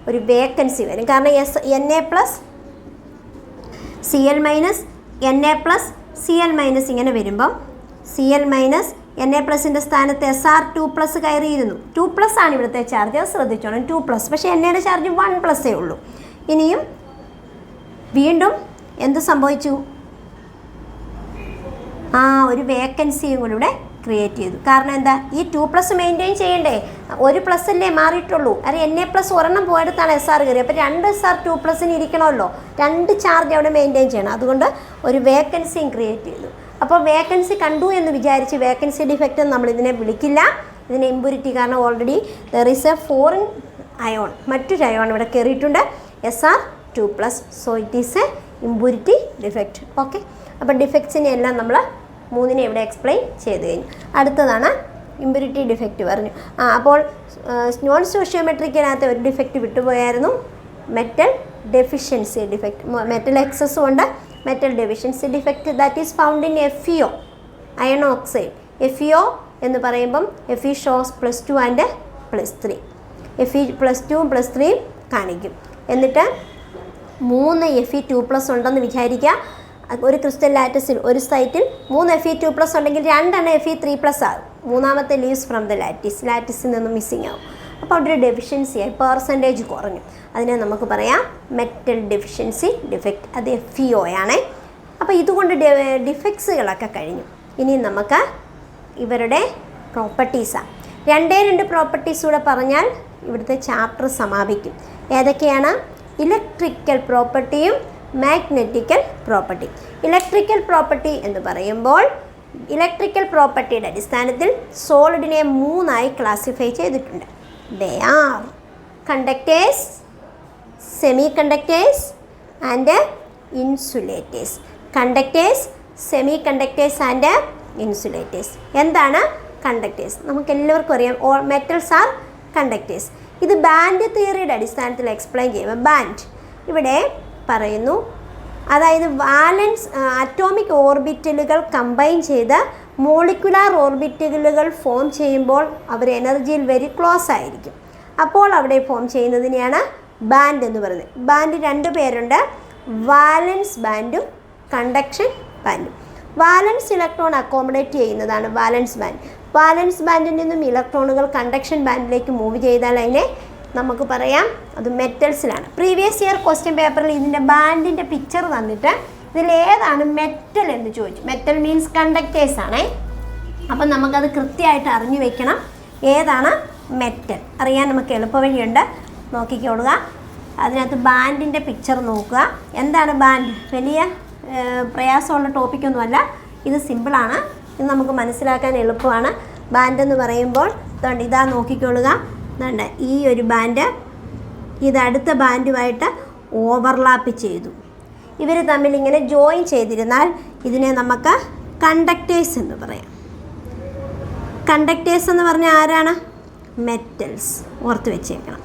ഒരു വേക്കൻസി വരും. കാരണം Na+Cl-, Na+Cl- ഇങ്ങനെ വരുമ്പം Cl- Na+ൻ്റെ സ്ഥാനത്ത് Sr2+ കയറിയിരുന്നു. 2+ ആണ് ഇവിടുത്തെ ചാർജ്, അത് ശ്രദ്ധിച്ചോണം. 2+, പക്ഷേ എന്നയുടെ ചാർജ് 1+ഏ ഉള്ളൂ. ഇനിയും വീണ്ടും എന്ത് സംഭവിച്ചു? ഒരു വേക്കൻസിയും കൂടി ഇവിടെ ക്രിയേറ്റ് ചെയ്തു. കാരണം എന്താ? ഈ 2+ മെയിൻറ്റെയിൻ ചെയ്യണ്ടേ? ഒരു പ്ലസ് അല്ലേ മാറിയിട്ടുള്ളൂ. അറിയാം, Na+ ഒരെണ്ണം പോയിടത്താണ് Sr കയറി. അപ്പോൾ 2 Sr 2+ന് ഇരിക്കണമല്ലോ, 2 ചാർജ് അവിടെ മെയിൻറ്റെയിൻ ചെയ്യണം. അതുകൊണ്ട് ഒരു വേക്കൻസിയും ക്രിയേറ്റ് ചെയ്തു. അപ്പോൾ വേക്കൻസി കണ്ടു എന്ന് വിചാരിച്ച് വേക്കൻസി ഡിഫക്റ്റ് നമ്മളിതിനെ വിളിക്കില്ല. ഇതിനെ ഇമ്പ്യൂരിറ്റി, കാരണം already there is A foreign ion, മറ്റൊരു അയോൺ ഇവിടെ കയറിയിട്ടുണ്ട്, Sr2+. So it is A impurity defect. Okay, അപ്പോൾ ഡിഫക്ട്സിനെ എല്ലാം നമ്മൾ 3 ഇവിടെ എക്സ്പ്ലെയിൻ ചെയ്ത് കഴിഞ്ഞു. അടുത്തതാണ് ഇമ്പ്യൂരിറ്റി ഡിഫക്റ്റ് പറഞ്ഞു. അപ്പോൾ നോൺ സ്റ്റോഷിയോമെട്രിക്കിനകത്ത് ഒരു ഡിഫക്റ്റ് വിട്ടുപോയായിരുന്നു, മെറ്റൽ ഡെഫിഷ്യൻസി ഡിഫക്റ്റ്. മെറ്റൽ എക്സസും ഉണ്ട്, metal deficiency defect. That is found in FeO, iron oxide. FeO എന്ന് പറയുമ്പം Fe ഷോസ് +2 ആൻഡ് +3. Fe +2ഉം +3ഉം കാണിക്കും. എന്നിട്ട് 3 Fe2+ ഉണ്ടെന്ന് വിചാരിക്കുക. ഒരു ക്രിസ്റ്റൽ ലാറ്റിസിൽ ഒരു സൈറ്റിൽ 3 Fe2+ ഉണ്ടെങ്കിൽ 2 Fe3+ ആകും. മൂന്നാമത്തെ ലീവ്സ് ഫ്രം ദ ലാറ്റിസിൽ നിന്ന് മിസ്സിങ് ആവും. അപ്പോൾ അവിടെ ഒരു ഡെഫിഷ്യൻസിയായി, പെർസെൻറ്റേജ് കുറഞ്ഞു. അതിനെ നമുക്ക് പറയാം മെറ്റൽ ഡെഫിഷ്യൻസി ഡിഫക്റ്റ്. അത് FeO ആണ്. അപ്പോൾ ഇതുകൊണ്ട് ഡിഫക്ട്സുകളൊക്കെ കഴിഞ്ഞു. ഇനി നമുക്ക് ഇവരുടെ പ്രോപ്പർട്ടീസാണ്. 2 പ്രോപ്പർട്ടീസ് കൂടെ പറഞ്ഞാൽ ഇവിടുത്തെ ചാപ്റ്റർ സമാപിക്കും. ഏതൊക്കെയാണ്? ഇലക്ട്രിക്കൽ പ്രോപ്പർട്ടിയും മാഗ്നറ്റിക്കൽ പ്രോപ്പർട്ടി. ഇലക്ട്രിക്കൽ പ്രോപ്പർട്ടി എന്ന് പറയുമ്പോൾ ഇലക്ട്രിക്കൽ പ്രോപ്പർട്ടിയുടെ അടിസ്ഥാനത്തിൽ സോളിഡിനെ 3ആയി ക്ലാസിഫൈ ചെയ്തിട്ടുണ്ട്. They are conductors, semiconductors and insulators. Conductors, semiconductors and insulators. എന്താണ് കണ്ടക്ടേഴ്സ്? നമുക്കെല്ലാവർക്കും അറിയാം, ഓൾ മെറ്റൽസ് ആർ കണ്ടക്ടേഴ്സ്. ഇത് ബാൻഡ് തിയറിയുടെ അടിസ്ഥാനത്തിൽ എക്സ്പ്ലെയിൻ ചെയ്യുമ്പോൾ ബാൻഡ് ഇവിടെ പറയുന്നു, അതായത് വാലൻസ് അറ്റോമിക് ഓർബിറ്റലുകൾ കമ്പൈൻ ചെയ്ത് മോളിക്കുലാർ ഓർബിറ്റലുകൾ ഫോം ചെയ്യുമ്പോൾ അവർ എനർജിയിൽ വെരി ക്ലോസ് ആയിരിക്കും. അപ്പോൾ അവിടെ ഫോം ചെയ്യുന്നതിനെയാണ് ബാൻഡ് എന്ന് പറയുന്നത്. ബാൻഡ് 2 പേരുണ്ട്, വാലൻസ് ബാൻഡും കണ്ടക്ഷൻ ബാൻഡും. വാലൻസ് ഇലക്ട്രോൺ അക്കോമഡേറ്റ് ചെയ്യുന്നതാണ് വാലൻസ് ബാൻഡ്. വാലൻസ് ബാൻഡിൽ നിന്നും ഇലക്ട്രോണുകൾ കണ്ടക്ഷൻ ബാൻഡിലേക്ക് മൂവ് ചെയ്താൽ അതിനെ നമുക്ക് പറയാം അത് മെറ്റൽസിലാണ്. പ്രീവിയസ് ഇയർ ക്വസ്റ്റ്യൻ പേപ്പറിൽ ഇതിൻ്റെ ബാൻഡിൻ്റെ പിക്ചർ തന്നിട്ട് ഇതിലേതാണ് മെറ്റൽ എന്ന് ചോദിച്ചു. മെറ്റൽ മീൻസ് കണ്ടക്ടേഴ്സ് ആണേ. അപ്പം നമുക്കത് കൃത്യമായിട്ട് അറിഞ്ഞു വെക്കണം, ഏതാണ് മെറ്റൽ. അറിയാൻ നമുക്ക് എളുപ്പവഴിയുണ്ട്, നോക്കിക്കോളുക. അതിനകത്ത് ബാൻഡിൻ്റെ പിക്ചർ നോക്കുക. എന്താണ് ബാൻഡ്? വലിയ പ്രയാസമുള്ള ടോപ്പിക്കൊന്നുമല്ല, ഇത് സിമ്പിളാണ്, ഇത് നമുക്ക് മനസ്സിലാക്കാൻ എളുപ്പമാണ്. ബാൻഡ് എന്ന് പറയുമ്പോൾ ഇതാ നോക്കിക്കൊള്ളുക. ഇതുണ്ട്, ഈ ഒരു ബാൻഡ് ഇത് അടുത്ത ബാൻഡുമായിട്ട് ഓവർലാപ്പ് ചെയ്തു. ഇവർ തമ്മിൽ ഇങ്ങനെ ജോയിൻ ചെയ്തിരുന്നാൽ ഇതിനെ നമുക്ക് കണ്ടക്ടേഴ്സ് എന്ന് പറയാം. കണ്ടക്ടേഴ്സ് എന്ന് പറഞ്ഞാൽ ആരാണ്? മെറ്റൽസ്. ഓർത്ത് വെച്ചേക്കണം.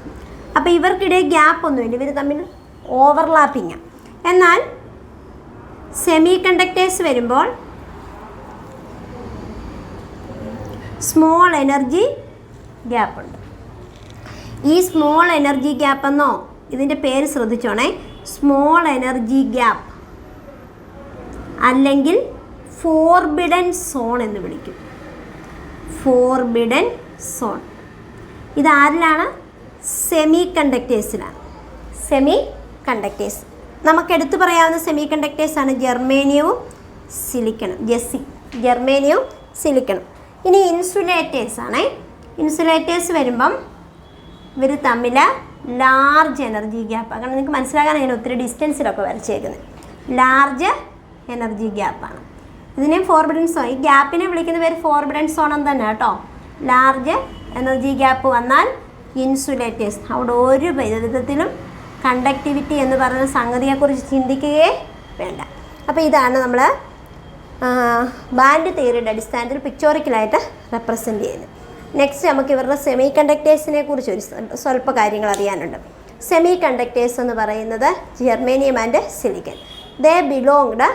അപ്പോൾ ഇവർക്കിടെ ഗ്യാപ്പ് ഒന്നുമില്ല, ഇവർ തമ്മിൽ ഓവർലാപ്പിങ്ങാണ്. എന്നാൽ സെമി കണ്ടക്ടേഴ്സ് വരുമ്പോൾ സ്മോൾ എനർജി ഗ്യാപ്പുണ്ട്. ഈ സ്മോൾ എനർജി ഗ്യാപ്പ് എന്നോ ഇതിൻ്റെ പേര് ശ്രദ്ധിച്ചോണേ, സ്മോൾ എനർജി ഗ്യാപ്പ് അല്ലെങ്കിൽ ഫോർബിഡൻ സോൺ എന്ന് വിളിക്കും. ഫോർബിഡൻ സോൺ ഇതാരിലാണ്? സെമി കണ്ടക്ടേഴ്സിലാണ്. സെമി കണ്ടക്ടേഴ്സ് നമുക്ക് എടുത്തു പറയാവുന്ന സെമി കണ്ടക്ടേഴ്സാണ് ജെർമേനിയവും സിലിക്കണും. ജെർമേനിയവും സിലിക്കണും. ഇനി ഇൻസുലേറ്റേഴ്സാണേ. ഇൻസുലേറ്റേഴ്സ് വരുമ്പം ഇവർ തമ്മിൽ ലാർജ് എനർജി ഗ്യാപ്പ്. കാരണം നിങ്ങൾക്ക് മനസ്സിലാക്കാൻ ഞാൻ ഒത്തിരി ഡിസ്റ്റൻസിലൊക്കെ വരച്ചേക്കുന്നത്. Large energy ഗ്യാപ്പാണ്. ഇതിനെ ഫോർബിഡൻ സോൺ, ഈ ഗ്യാപ്പിനെ വിളിക്കുന്ന പേര് ഫോർബിഡൻ സോൺ എന്ന് തന്നെ കേട്ടോ. ലാർജ് എനർജി ഗ്യാപ്പ് വന്നാൽ ഇൻസുലേറ്റേഴ്സ്. അവിടെ ഒരു വിധത്തിലും കണ്ടക്ടിവിറ്റി എന്ന് പറയുന്ന സംഗതിയെക്കുറിച്ച് ചിന്തിക്കുകയേ വേണ്ട. അപ്പോൾ ഇതാണ് നമ്മൾ ബാൻഡ് തിയറിയുടെ അടിസ്ഥാനത്തിൽ പിക്ചോറിക്കലായിട്ട് റെപ്രസെൻറ്റ് ചെയ്യുന്നത്. നെക്സ്റ്റ് നമുക്ക് ഇവരുടെ സെമി കണ്ടക്ടേഴ്സിനെ കുറിച്ച് ഒരു സ്വല്പ കാര്യങ്ങൾ അറിയാനുണ്ട്. സെമി കണ്ടക്ടേഴ്സ് എന്ന് പറയുന്നത് germanium and silicon. They belonged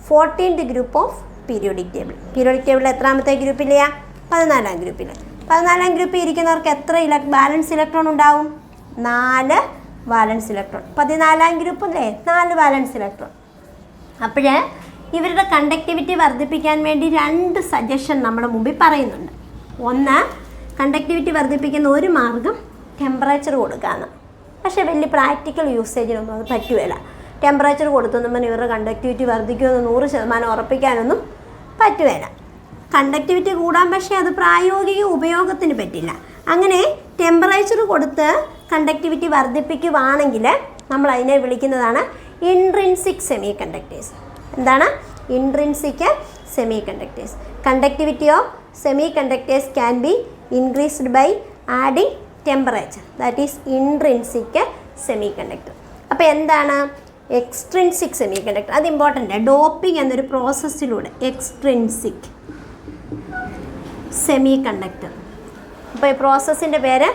14th group of periodic table. Periodic ടേബിളിൽ എത്രാമത്തെ ഗ്രൂപ്പില്ല? 14ാം ഗ്രൂപ്പിൽ. 14ാം ഗ്രൂപ്പിൽ ഇരിക്കുന്നവർക്ക് എത്ര ബാലൻസ് ഇലക്ട്രോൺ ഉണ്ടാവും? 4 വാലൻസ് ഇലക്ട്രോൺ. 14ാം ഗ്രൂപ്പ് അല്ലേ 4 വാലൻസ് ഇലക്ട്രോൺ. അപ്പോൾ ഇവരുടെ കണ്ടക്ടിവിറ്റി വർദ്ധിപ്പിക്കാൻ വേണ്ടി 2 സജഷൻ നമ്മുടെ മുമ്പിൽ പറയുന്നുണ്ട്. ഒന്ന്, കണ്ടക്ടിവിറ്റി വർദ്ധിപ്പിക്കുന്ന ഒരു മാർഗം ടെമ്പറേച്ചർ കൊടുക്കാമെന്ന്. പക്ഷേ വലിയ പ്രാക്ടിക്കൽ യൂസേജിനൊന്നും അത് പറ്റുകയില്ല. ടെമ്പറേച്ചർ കൊടുത്തൊന്നും ഇവരുടെ കണ്ടക്ടിവിറ്റി വർദ്ധിക്കുമെന്ന് 100% ഉറപ്പിക്കാനൊന്നും പറ്റുകയില്ല. കണ്ടക്ടിവിറ്റി കൂടാൻ, പക്ഷേ അത് പ്രായോഗിക ഉപയോഗത്തിന് പറ്റില്ല. അങ്ങനെ ടെമ്പറേച്ചർ കൊടുത്ത് കണ്ടക്ടിവിറ്റി വർദ്ധിപ്പിക്കുകയാണെങ്കിൽ നമ്മൾ അതിനെ വിളിക്കുന്നതാണ് ഇൻട്രിൻസിക് സെമി കണ്ടക്ടേഴ്സ്. എന്താണ്? Intrinsic semi conductors. Conductivity of semi conductors can be increased by adding temperature. That is intrinsic semi conductor. അപ്പോൾ എന്താണ് എക്സ്ട്രിൻസിക് സെമി കണ്ടക്ടർ? അത് ഇമ്പോർട്ടൻ്റ്. ഡോപ്പിംഗ് എന്നൊരു പ്രോസസ്സിലൂടെ എക്സ്ട്രിൻസിക് സെമി കണ്ടക്ടർ. അപ്പോൾ ഈ പ്രോസസ്സിൻ്റെ പേര്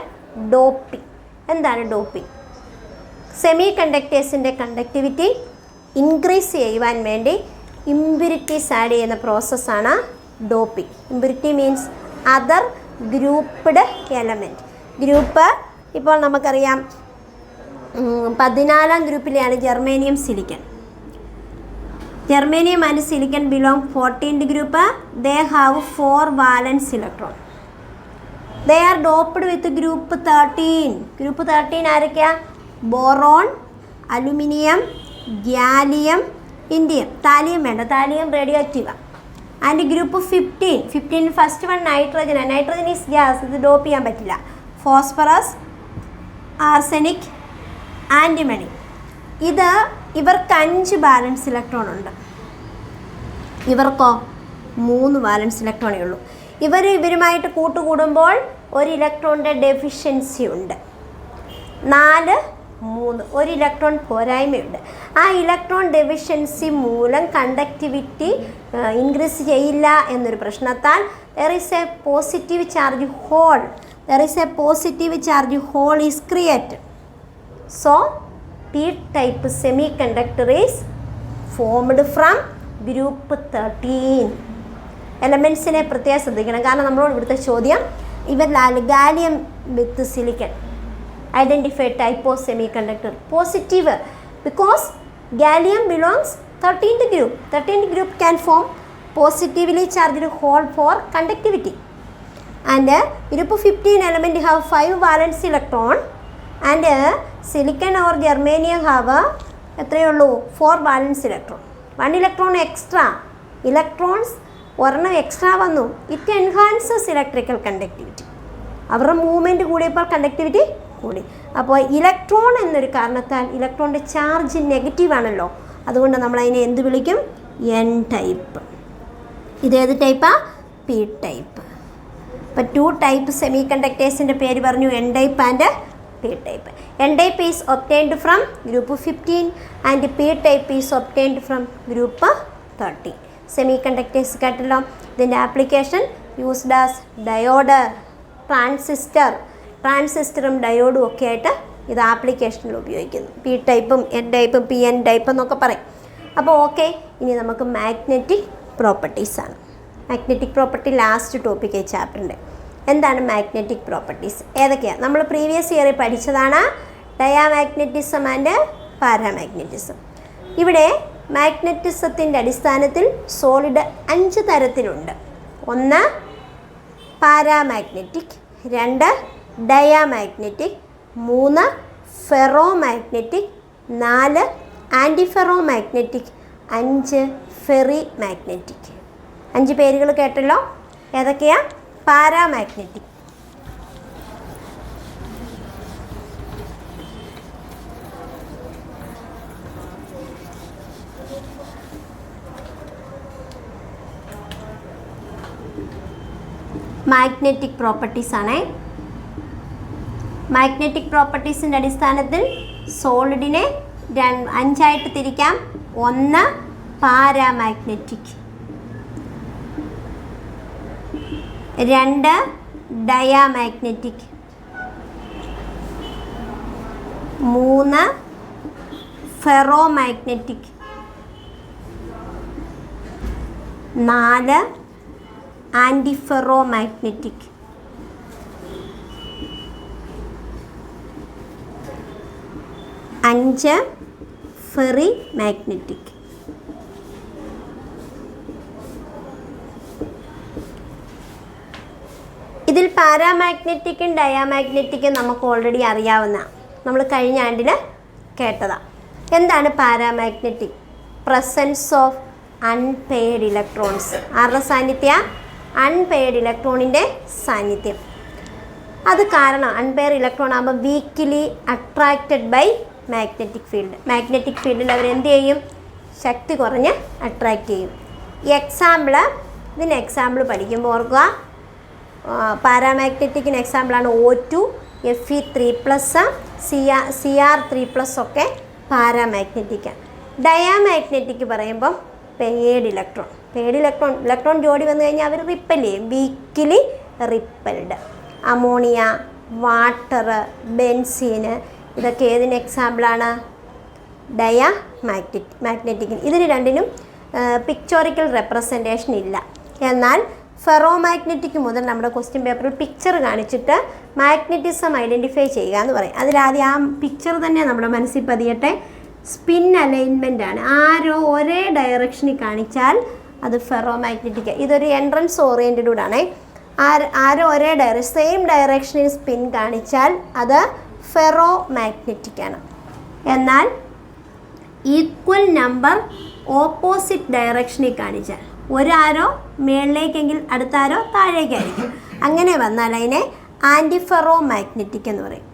ഡോപ്പിംഗ്. എന്താണ് ഡോപ്പിംഗ്? സെമി കണ്ടക്ടേഴ്സിൻ്റെ കണ്ടക്ടിവിറ്റി ഇൻക്രീസ് ചെയ്യുവാൻ വേണ്ടി ഇമ്പ്യൂരിറ്റീസ് ആഡ് ചെയ്യുന്ന പ്രോസസ്സാണ് doping. Impurity means other grouped element. Group ഇപ്പോൾ നമുക്കറിയാം 14ാം ഗ്രൂപ്പിലെയാണ് germanium silicon. Germanium and silicon belong 14th group. They have 4 valence electron. They are doped with group 13. Group 13 ആരൊക്കെയാ? Boron, aluminium, gallium, indium. Thallium വേണ്ട, താലിയം റേഡിയോ ആക്റ്റീവാണ്. And group 15 first one nitrogen. Nitrogen is gas, ഇത് ഡോപ്പ് ചെയ്യാൻ പറ്റില്ല. Phosphorus, arsenic, antimony. ഇവർക്ക് 5 ബാലൻസ് ഇലക്ട്രോൺ ഉണ്ട്. ഇവർക്കോ 3 ബാലൻസ് ഇലക്ട്രോണേ ഉള്ളൂ. ഇവരുമായിട്ട് കൂട്ടുകൂടുമ്പോൾ ഒരു ഇലക്ട്രോണിൻ്റെ ഡെഫിഷ്യൻസി ഉണ്ട്. 4, 3 ഒരു ഇലക്ട്രോൺ പോരായ്മയുണ്ട്. ആ ഇലക്ട്രോൺ ഡെഫിഷ്യൻസി മൂലം കണ്ടക്ടിവിറ്റി ഇൻക്രീസ് ചെയ്യില്ല എന്നൊരു പ്രശ്നത്താൽ there is a positive charge hole is created. So p-type semiconductor is formed from group 13. എലമെൻസിനെ പ്രത്യേകം ശ്രദ്ധിക്കണം. കാരണം നമ്മളോട് ഇവിടുത്തെ ചോദ്യം ഇവരിൽ gallium with silicon identify type of semiconductor. Positive because gallium belongs 13th group. 13th group can form positively charged hole for conductivity. And group 15 element have 5 valence electron and silicon or germanium have എത്രയേ ഉള്ളൂ 4 valence electron. 1 electron extra. Electrons ഒരെണ്ണം എക്സ്ട്രാ വന്നു. It enhances electrical conductivity. അവരുടെ മൂവ്മെൻറ്റ് കൂടിയപ്പോൾ കണ്ടക്ടിവിറ്റി കൂടി. അപ്പോൾ ഇലക്ട്രോൺ എന്നൊരു കാരണത്താൽ ഇലക്ട്രോണിൻ്റെ ചാർജ് നെഗറ്റീവാണല്ലോ, അതുകൊണ്ട് നമ്മൾ അതിനെ എന്ത് വിളിക്കും? N type. ഇതേത് ടൈപ്പാണ്? P type. അപ്പോൾ 2 ടൈപ്പ് സെമി കണ്ടക്ടേഴ്സിൻ്റെ പേര് പറഞ്ഞു, N type and P type. N type is obtained from group 15 and P type is obtained from group 30. Semi conductors കേട്ടല്ലോ. ഇതിൻ്റെ ആപ്ലിക്കേഷൻ യൂസ്ഡ് ആസ് ഡയോഡ്, ട്രാൻസിസ്റ്ററും ഡയോഡും ഒക്കെ ആയിട്ട് ഇത് ആപ്ലിക്കേഷനിൽ ഉപയോഗിക്കുന്നു. പി ടൈപ്പും എൻ ടൈപ്പും പി എൻ ടൈപ്പ് എന്നൊക്കെ പറയും. അപ്പോൾ ഓക്കെ, ഇനി നമുക്ക് മാഗ്നറ്റിക് പ്രോപ്പർട്ടീസാണ്. മാഗ്നറ്റിക് പ്രോപ്പർട്ടി ലാസ്റ്റ് ടോപ്പിക്ക് ഈ ചാപ്റ്ററിൻ്റെ. എന്താണ് മാഗ്നറ്റിക് പ്രോപ്പർട്ടീസ്? ഏതൊക്കെയാണ്? നമ്മൾ പ്രീവിയസ് ഇയറിൽ പഠിച്ചതാണ് ഡയാമാഗ്നറ്റിസം ആൻഡ് പാരാമാഗ്നറ്റിസം. ഇവിടെ മാഗ്നറ്റിസത്തിൻ്റെ അടിസ്ഥാനത്തിൽ സോളിഡ് 5 തരത്തിലുണ്ട്. 1 paramagnetic, 2 diamagnetic, 3 ferromagnetic, 4 antiferromagnetic, 5 ferrimagnetic. 5 പേരുകൾ കേട്ടല്ലോ. ഏതൊക്കെയാണ്? പാരാമാഗ്നറ്റിക്, മാഗ്നറ്റിക് പ്രോപ്പർട്ടീസാണ്. മാഗ്നറ്റിക് പ്രോപ്പർട്ടീസിൻ്റെ അടിസ്ഥാനത്തിൽ സോളിഡിനെ 5 തിരിക്കാം. 1 paramagnetic, 2 diamagnetic, 3 ferromagnetic, 4 antiferromagnetic, 5 ferrimagnetic. പാരാമാഗ്നറ്റിക്കും ഡയാമാഗ്നറ്റിക്കും നമുക്ക് ഓൾറെഡി അറിയാവുന്ന, നമ്മൾ കഴിഞ്ഞ ആണ്ടിൽ കേട്ടതാണ്. എന്താണ് paramagnetic? Presence of unpaired electrons. ആരുടെ സാന്നിധ്യ? അൺപെയർഡ് ഇലക്ട്രോണിൻ്റെ സാന്നിധ്യം. അത് കാരണം അൺപെയർഡ് ഇലക്ട്രോൺ ആകുമ്പോൾ weakly attracted by magnetic field. Magnetic ഫീൽഡിൽ അവരെന്ത് ചെയ്യും? ശക്തി കുറഞ്ഞ് അട്രാക്റ്റ് ചെയ്യും. ഇതിന് എക്സാമ്പിൾ പഠിക്കുമ്പോൾ ഓർക്കുക, പാരാമാഗ്നറ്റിക്കിന് എക്സാമ്പിളാണ് O2, Fe3+, Cr3+, ഒക്കെ പാരാമാഗ്നറ്റിക്കാണ്. ഡയാമാഗ്നറ്റിക് പറയുമ്പം പെയർഡ് ഇലക്ട്രോൺ ജോഡി വന്നു കഴിഞ്ഞാൽ അവർ റിപ്പൽ ചെയ്യും, weekly repelled. Ammonia, water, benzene, ഇതൊക്കെ ഏതിന് എക്സാമ്പിളാണ്? മാഗ്നറ്റിക്കിന്. ഇതിന് രണ്ടിനും പിക്ചോറിക്കൽ റെപ്രസെൻറ്റേഷൻ ഇല്ല. എന്നാൽ ഫെറോമാഗ്നറ്റിക് മുതൽ നമ്മുടെ ക്വസ്റ്റ്യൻ പേപ്പറിൽ പിക്ചർ കാണിച്ചിട്ട് മാഗ്നറ്റിസം ഐഡൻറ്റിഫൈ ചെയ്യുക എന്ന് പറയും. അതിലാദ്യം ആ പിക്ചർ തന്നെ നമ്മുടെ മനസ്സിൽ പതിയട്ടെ. സ്പിൻ അലൈൻമെൻ്റ് ആണ്. ആരോ ഒരേ ഡയറക്ഷനിൽ കാണിച്ചാൽ അത് ഫെറോമാഗ്നറ്റിക്. ഇതൊരു എൻട്രൻസ് ഓറിയൻറ്റഡ് ആണ്. ആരോ ഒരേ സെയിം ഡയറക്ഷനിൽ സ്പിൻ കാണിച്ചാൽ അത് ഫെറോമാഗ്നറ്റിക് ആണ്. എന്നാൽ ഈക്വൽ നമ്പർ ഓപ്പോസിറ്റ് ഡയറക്ഷനിൽ കാണിച്ചാൽ, ഒരാരോ മേളിലേക്കെങ്കിൽ അടുത്ത ആരോ താഴേക്കായിരിക്കും, അങ്ങനെ വന്നാൽ അതിനെ ആൻറ്റിഫെറോമാഗ്നറ്റിക് എന്ന് പറയും.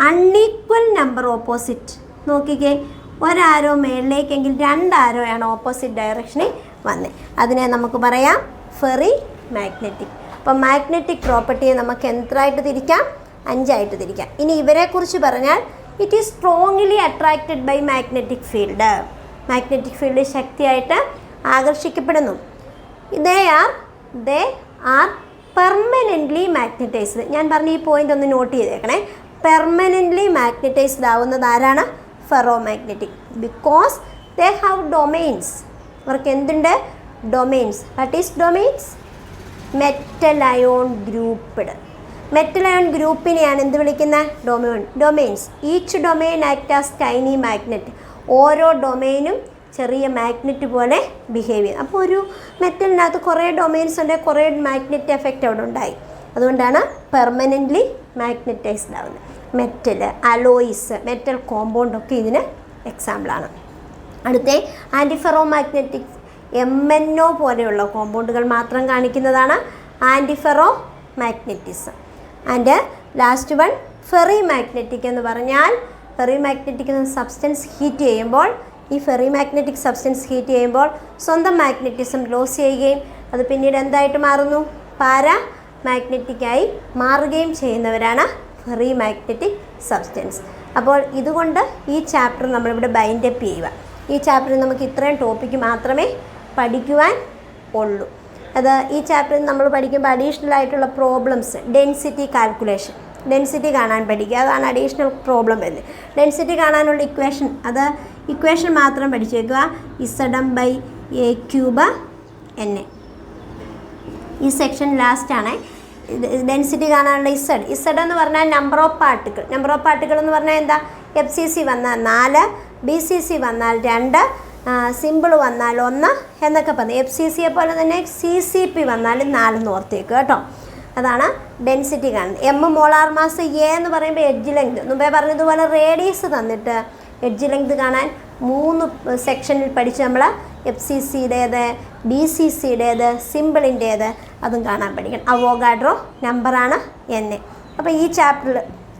അൺഈക്വൽ നമ്പർ ഓപ്പോസിറ്റ്, നോക്കിക്കേ, ഒരാരോ മേളിലേക്കെങ്കിൽ രണ്ടാരോയാണ് ഓപ്പോസിറ്റ് ഡയറക്ഷനിൽ വന്നത്, അതിനെ നമുക്ക് പറയാം ഫെറി മാഗ്നറ്റിക്. അപ്പോൾ മാഗ്നറ്റിക് പ്രോപ്പർട്ടിയെ നമുക്ക് എത്രയായിട്ട് തിരിക്കാം? 5 തിരിക്കാം. ഇനി ഇവരെക്കുറിച്ച് പറഞ്ഞാൽ it is strongly attracted by magnetic field. Magnetic field ശക്തിയായിട്ട് ആകർഷിക്കപ്പെടുന്നു. They are permanently magnetised. ഞാൻ പറഞ്ഞ ഈ പോയിൻ്റ് ഒന്ന് നോട്ട് ചെയ്തേക്കണേ. പെർമനൻ്റ്ലി മാഗ്നറ്റൈസ്ഡ് ആവുന്നത് ആരാണ്? Ferromagnetic. Because they have domains. അവർക്ക് എന്തുണ്ട്? Domains. What is domains? Metal ion grouped. Metal ion ഗ്രൂപ്പിനെയാണ് എന്ത് വിളിക്കുന്നത്? Domains. Each domain act as tiny magnet. ഓരോ ഡൊമെയിനും ചെറിയ മാഗ്നറ്റ് പോലെ ബിഹേവ് ചെയ്യും. അപ്പോൾ ഒരു മെറ്റലിനകത്ത് കുറേ ഡൊമെയിൻസ് ഉണ്ടെങ്കിൽ കുറേ മാഗ്നറ്റ് എഫക്റ്റ് അവിടെ ഉണ്ടായി. അതുകൊണ്ടാണ് പെർമനൻ്റ്ലി മാഗ്നറ്റൈസ്ഡ് ആവുന്നത്. മെറ്റൽ, അലോയ്സ്, മെറ്റൽ കോമ്പൗണ്ടൊക്കെ ഇതിന് എക്സാമ്പിളാണ്. അടുത്ത ആൻറ്റിഫെറോമാഗ്നറ്റിക് MnO പോലെയുള്ള കോമ്പൗണ്ടുകൾ മാത്രം കാണിക്കുന്നതാണ് ആൻറ്റിഫെറോമാഗ്നറ്റിസം. And last one ferrimagnetic എന്ന് പറഞ്ഞാൽ, ഫെറി മാഗ്നറ്റിക് സബ്സ്റ്റൻസ് ഹീറ്റ് ചെയ്യുമ്പോൾ, ഈ ഫെറി മാഗ്നറ്റിക് സബ്സ്റ്റൻസ് ഹീറ്റ് ചെയ്യുമ്പോൾ സ്വന്തം മാഗ്നറ്റിസം ലോസ് ചെയ്യുകയും അത് പിന്നീട് എന്തായിട്ട് മാറുന്നു? പാരാ മാഗ്നറ്റിക്കായി മാറുകയും ചെയ്യുന്നവരാണ് ഫെറി മാഗ്നറ്റിക് സബ്സ്റ്റൻസ്. അപ്പോൾ ഇതുകൊണ്ട് ഈ ചാപ്റ്റർ നമ്മളിവിടെ ബൈൻഡപ്പ് ചെയ്യുക. ഈ ചാപ്റ്ററിൽ നമുക്ക് ഇത്രയും ടോപ്പിക്ക് മാത്രമേ പഠിക്കുവാൻ ഉള്ളൂ. അത് ഈ ചാപ്റ്ററിൽ നമ്മൾ പഠിക്കുമ്പോൾ അഡീഷണൽ ആയിട്ടുള്ള പ്രോബ്ലംസ്, ഡെൻസിറ്റി കാൽക്കുലേഷൻ, ഡെൻസിറ്റി കാണാൻ പഠിക്കുക, അതാണ് അഡീഷണൽ പ്രോബ്ലം വരുന്നത്. ഡെൻസിറ്റി കാണാനുള്ള ഇക്വേഷൻ മാത്രം പഠിച്ചു വയ്ക്കുക. Zm/a³n. ഈ സെക്ഷൻ ലാസ്റ്റാണ്. ഡെൻസിറ്റി കാണാനുള്ള ഇസഡ് എന്ന് പറഞ്ഞാൽ നമ്പർ ഓഫ് പാർട്ടിക്കിൾ എന്ന് പറഞ്ഞാൽ എന്താ? FCC വന്നാൽ 4, BCC വന്നാൽ 2, സിമ്പിൾ വന്നാൽ 1 എന്നൊക്കെ പറഞ്ഞു. FCCയെ പോലെ തന്നെ CCP വന്നാൽ 4 ഓർത്തേക്ക് കേട്ടോ. അതാണ് ഡെൻസിറ്റി കാണുന്നത്. M മോളാർ മാസ്, A എന്ന് പറയുമ്പോൾ എഡ്ജ് ലെങ്ത്. മുമ്പേ പറഞ്ഞതുപോലെ റേഡിയസ് തന്നിട്ട് എഡ്ജ് ലെങ്ത് കാണാൻ 3 സെക്ഷനിൽ പഠിച്ച് നമ്മൾ FCCയുടേത്, BCCയുടേത്, സിമ്പിളിൻ്റേത്, അതും കാണാൻ പഠിക്കണം. അവോഗാഡ്രോ നമ്പറാണ് N. അപ്പോൾ ഈ ചാപ്റ്ററിൽ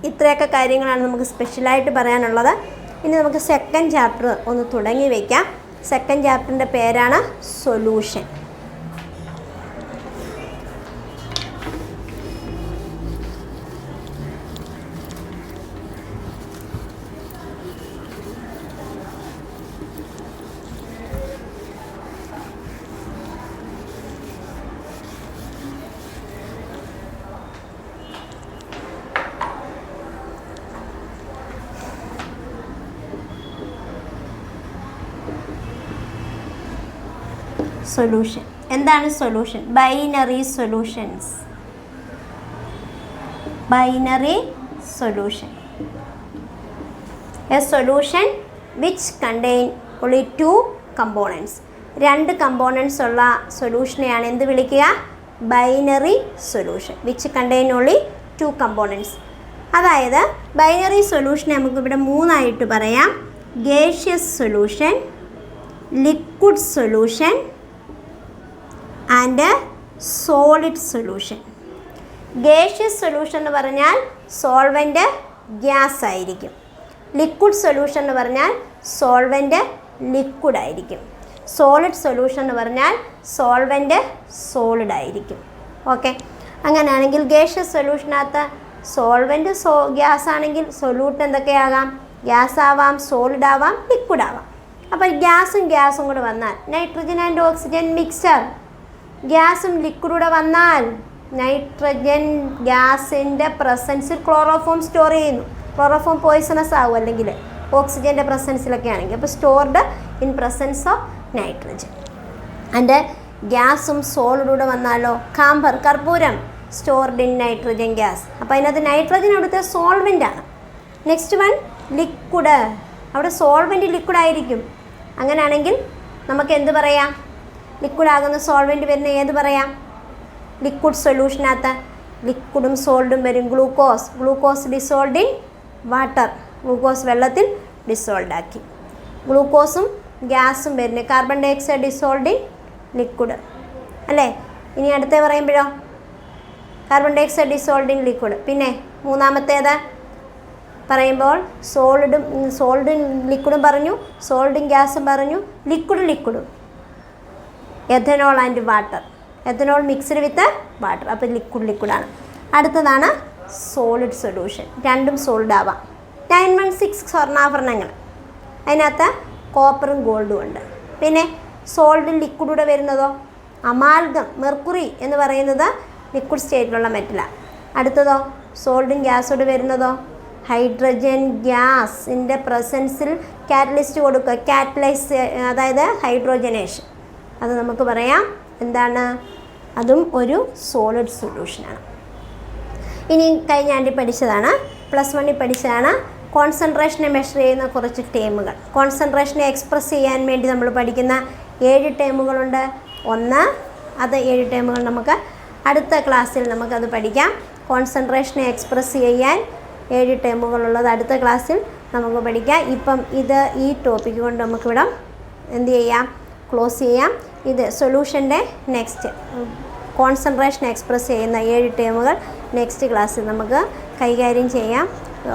ഇത്രയൊക്കെ കാര്യങ്ങളാണ് നമുക്ക് സ്പെഷ്യലായിട്ട് പറയാനുള്ളത്. ഇനി നമുക്ക് സെക്കൻഡ് ചാപ്റ്റർ ഒന്ന് തുടങ്ങി വയ്ക്കാം. സെക്കൻഡ് ചാപ്റ്ററിൻ്റെ പേരാണ് സൊല്യൂഷൻ. സൊല്യൂഷൻ എന്താണ്? Solution binary solutions. Binary solution, A solution which contain only 2 components. 2 components ഉള്ള സൊല്യൂഷനെയാണ് എന്ത് വിളിക്കുക? Binary solution which contain only 2 components. അതായത് ബൈനറി സൊല്യൂഷനെ നമുക്കിവിടെ മൂന്നായിട്ട് പറയാം. Gaseous solution, liquid solution and solid solution. Gaseous solution എന്ന് പറഞ്ഞാൽ സോൾവെൻറ്റ് ഗ്യാസ് ആയിരിക്കും. ലിക്വിഡ് സൊല്യൂഷൻ എന്ന് പറഞ്ഞാൽ സോൾവെൻറ്റ് ലിക്വിഡ് ആയിരിക്കും. സോളിഡ് സൊല്യൂഷൻ എന്ന് പറഞ്ഞാൽ സോൾവെൻറ്റ് സോളിഡ് ആയിരിക്കും. ഓക്കെ, അങ്ങനെയാണെങ്കിൽ ഗേഷ്യസ് സൊല്യൂഷനകത്ത് സോൾവെൻറ്റ് ഗ്യാസ് ആണെങ്കിൽ സൊല്യൂട്ട് എന്തൊക്കെയാകാം? ഗ്യാസ് ആവാം, സോളിഡ് ആവാം, ലിക്വിഡ് ആവാം. അപ്പോൾ ഗ്യാസും കൂടെ വന്നാൽ നൈട്രജൻ ആൻഡ് ഓക്സിജൻ മിക്സ്ചർ. ഗ്യാസും ലിക്വിഡൂടെ വന്നാൽ നൈട്രജൻ ഗ്യാസിൻ്റെ പ്രസൻസിൽ ക്ലോറോഫോം സ്റ്റോർ ചെയ്യുന്നു. ക്ലോറോഫോം പോയിസണസ് ആവും അല്ലെങ്കിൽ ഓക്സിജൻ്റെ പ്രസൻസിലൊക്കെ ആണെങ്കിൽ. അപ്പോൾ stored in presence of nitrogen. And ഗ്യാസും സോളിഡൂടെ വന്നാലോ കാമ്പർ, കർപ്പൂരം, സ്റ്റോർഡ് ഇൻ നൈട്രജൻ ഗ്യാസ്. അപ്പോൾ അതിനകത്ത് നൈട്രജൻ അവിടുത്തെ സോൾവെൻ്റാണ്. Next one liquid. അവിടെ സോൾവെൻറ്റ് ലിക്വിഡ് ആയിരിക്കും. അങ്ങനെയാണെങ്കിൽ നമുക്ക് എന്ത് പറയാം? ലിക്വിഡ് ആകുന്ന സോൾവെൻറ്റ് വരുന്ന ഏത് പറയാം? ലിക്വിഡ് സൊല്യൂഷനകത്ത് ലിക്വിഡും സോൾഡും വരും. Glucose dissolved in water. Glucose വെള്ളത്തിൽ ഡിസോൾഡ് ആക്കി. ഗ്ലൂക്കോസും ഗ്യാസും വരുന്നത്. Carbon dioxide dissolved in liquid അല്ലേ? ഇനി അടുത്ത പറയുമ്പോഴോ carbon dioxide dissolved in liquid. പിന്നെ മൂന്നാമത്തേത് പറയുമ്പോൾ സോൾഡും ലിക്വിഡും പറഞ്ഞു, സോൾഡും ഗ്യാസും പറഞ്ഞു, ലിക്വിഡും ethanol and water. Ethanol mixed with water. അപ്പോൾ ലിക്വിഡാണ്. അടുത്തതാണ് സോളിഡ് സൊല്യൂഷൻ. രണ്ടും സോളിഡ് ആവാം. 916 സ്വർണ്ണാഭരണങ്ങൾ, അതിനകത്ത് കോപ്പറും ഗോൾഡും ഉണ്ട്. പിന്നെ സോൾഡും ലിക്വിഡൂടെ വരുന്നതോ അമാൽഗം, മെർക്കുറി എന്ന് പറയുന്നത് ലിക്വിഡ് സ്റ്റേറ്റിലുള്ള മെറ്റലാണ്. അടുത്തതോ സോൾഡും ഗ്യാസോട് വരുന്നതോ ഹൈഡ്രജൻ ഗ്യാസിൻ്റെ പ്രസൻസിൽ കാറ്റലിസ്റ്റ് കൊടുക്കുക. കാറ്റലൈസ് അതായത് ഹൈഡ്രോജനേഷൻ. അത് നമുക്ക് പറയാം എന്താണ്? അതും ഒരു സോളിഡ് സൊല്യൂഷനാണ്. ഇനി കഴിഞ്ഞ ആണ്ടിൽ പഠിച്ചതാണ്, +1 പഠിച്ചതാണ് കോൺസെൻട്രേഷനെ മെഷർ ചെയ്യുന്ന കുറച്ച് ടേമുകൾ. കോൺസെൻട്രേഷനെ എക്സ്പ്രസ് ചെയ്യാൻ വേണ്ടി നമ്മൾ പഠിക്കുന്ന 7 ടേമുകളുണ്ട്. അത് 7 ടേമുകൾ നമുക്ക് അടുത്ത ക്ലാസ്സിൽ നമുക്കത് പഠിക്കാം. കോൺസെൻട്രേഷനെ എക്സ്പ്രസ് ചെയ്യാൻ 7 ടേമുകളുള്ളത് അടുത്ത ക്ലാസ്സിൽ നമുക്ക് പഠിക്കാം. ഇപ്പം ഈ ടോപ്പിക്ക് കൊണ്ട് നമുക്കിവിടെ എന്ത് ചെയ്യാം? ക്ലോസ് ചെയ്യാം. ഇത് സൊല്യൂഷൻ്റെ നെക്സ്റ്റ് കോൺസെൻട്രേഷൻ എക്സ്പ്രസ് ചെയ്യുന്ന 7 ടേമുകൾ നെക്സ്റ്റ് ക്ലാസ്സിൽ നമുക്ക് കൈകാര്യം ചെയ്യാം.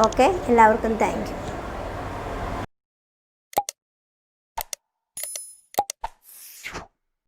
ഓക്കെ, എല്ലാവർക്കും താങ്ക് യു.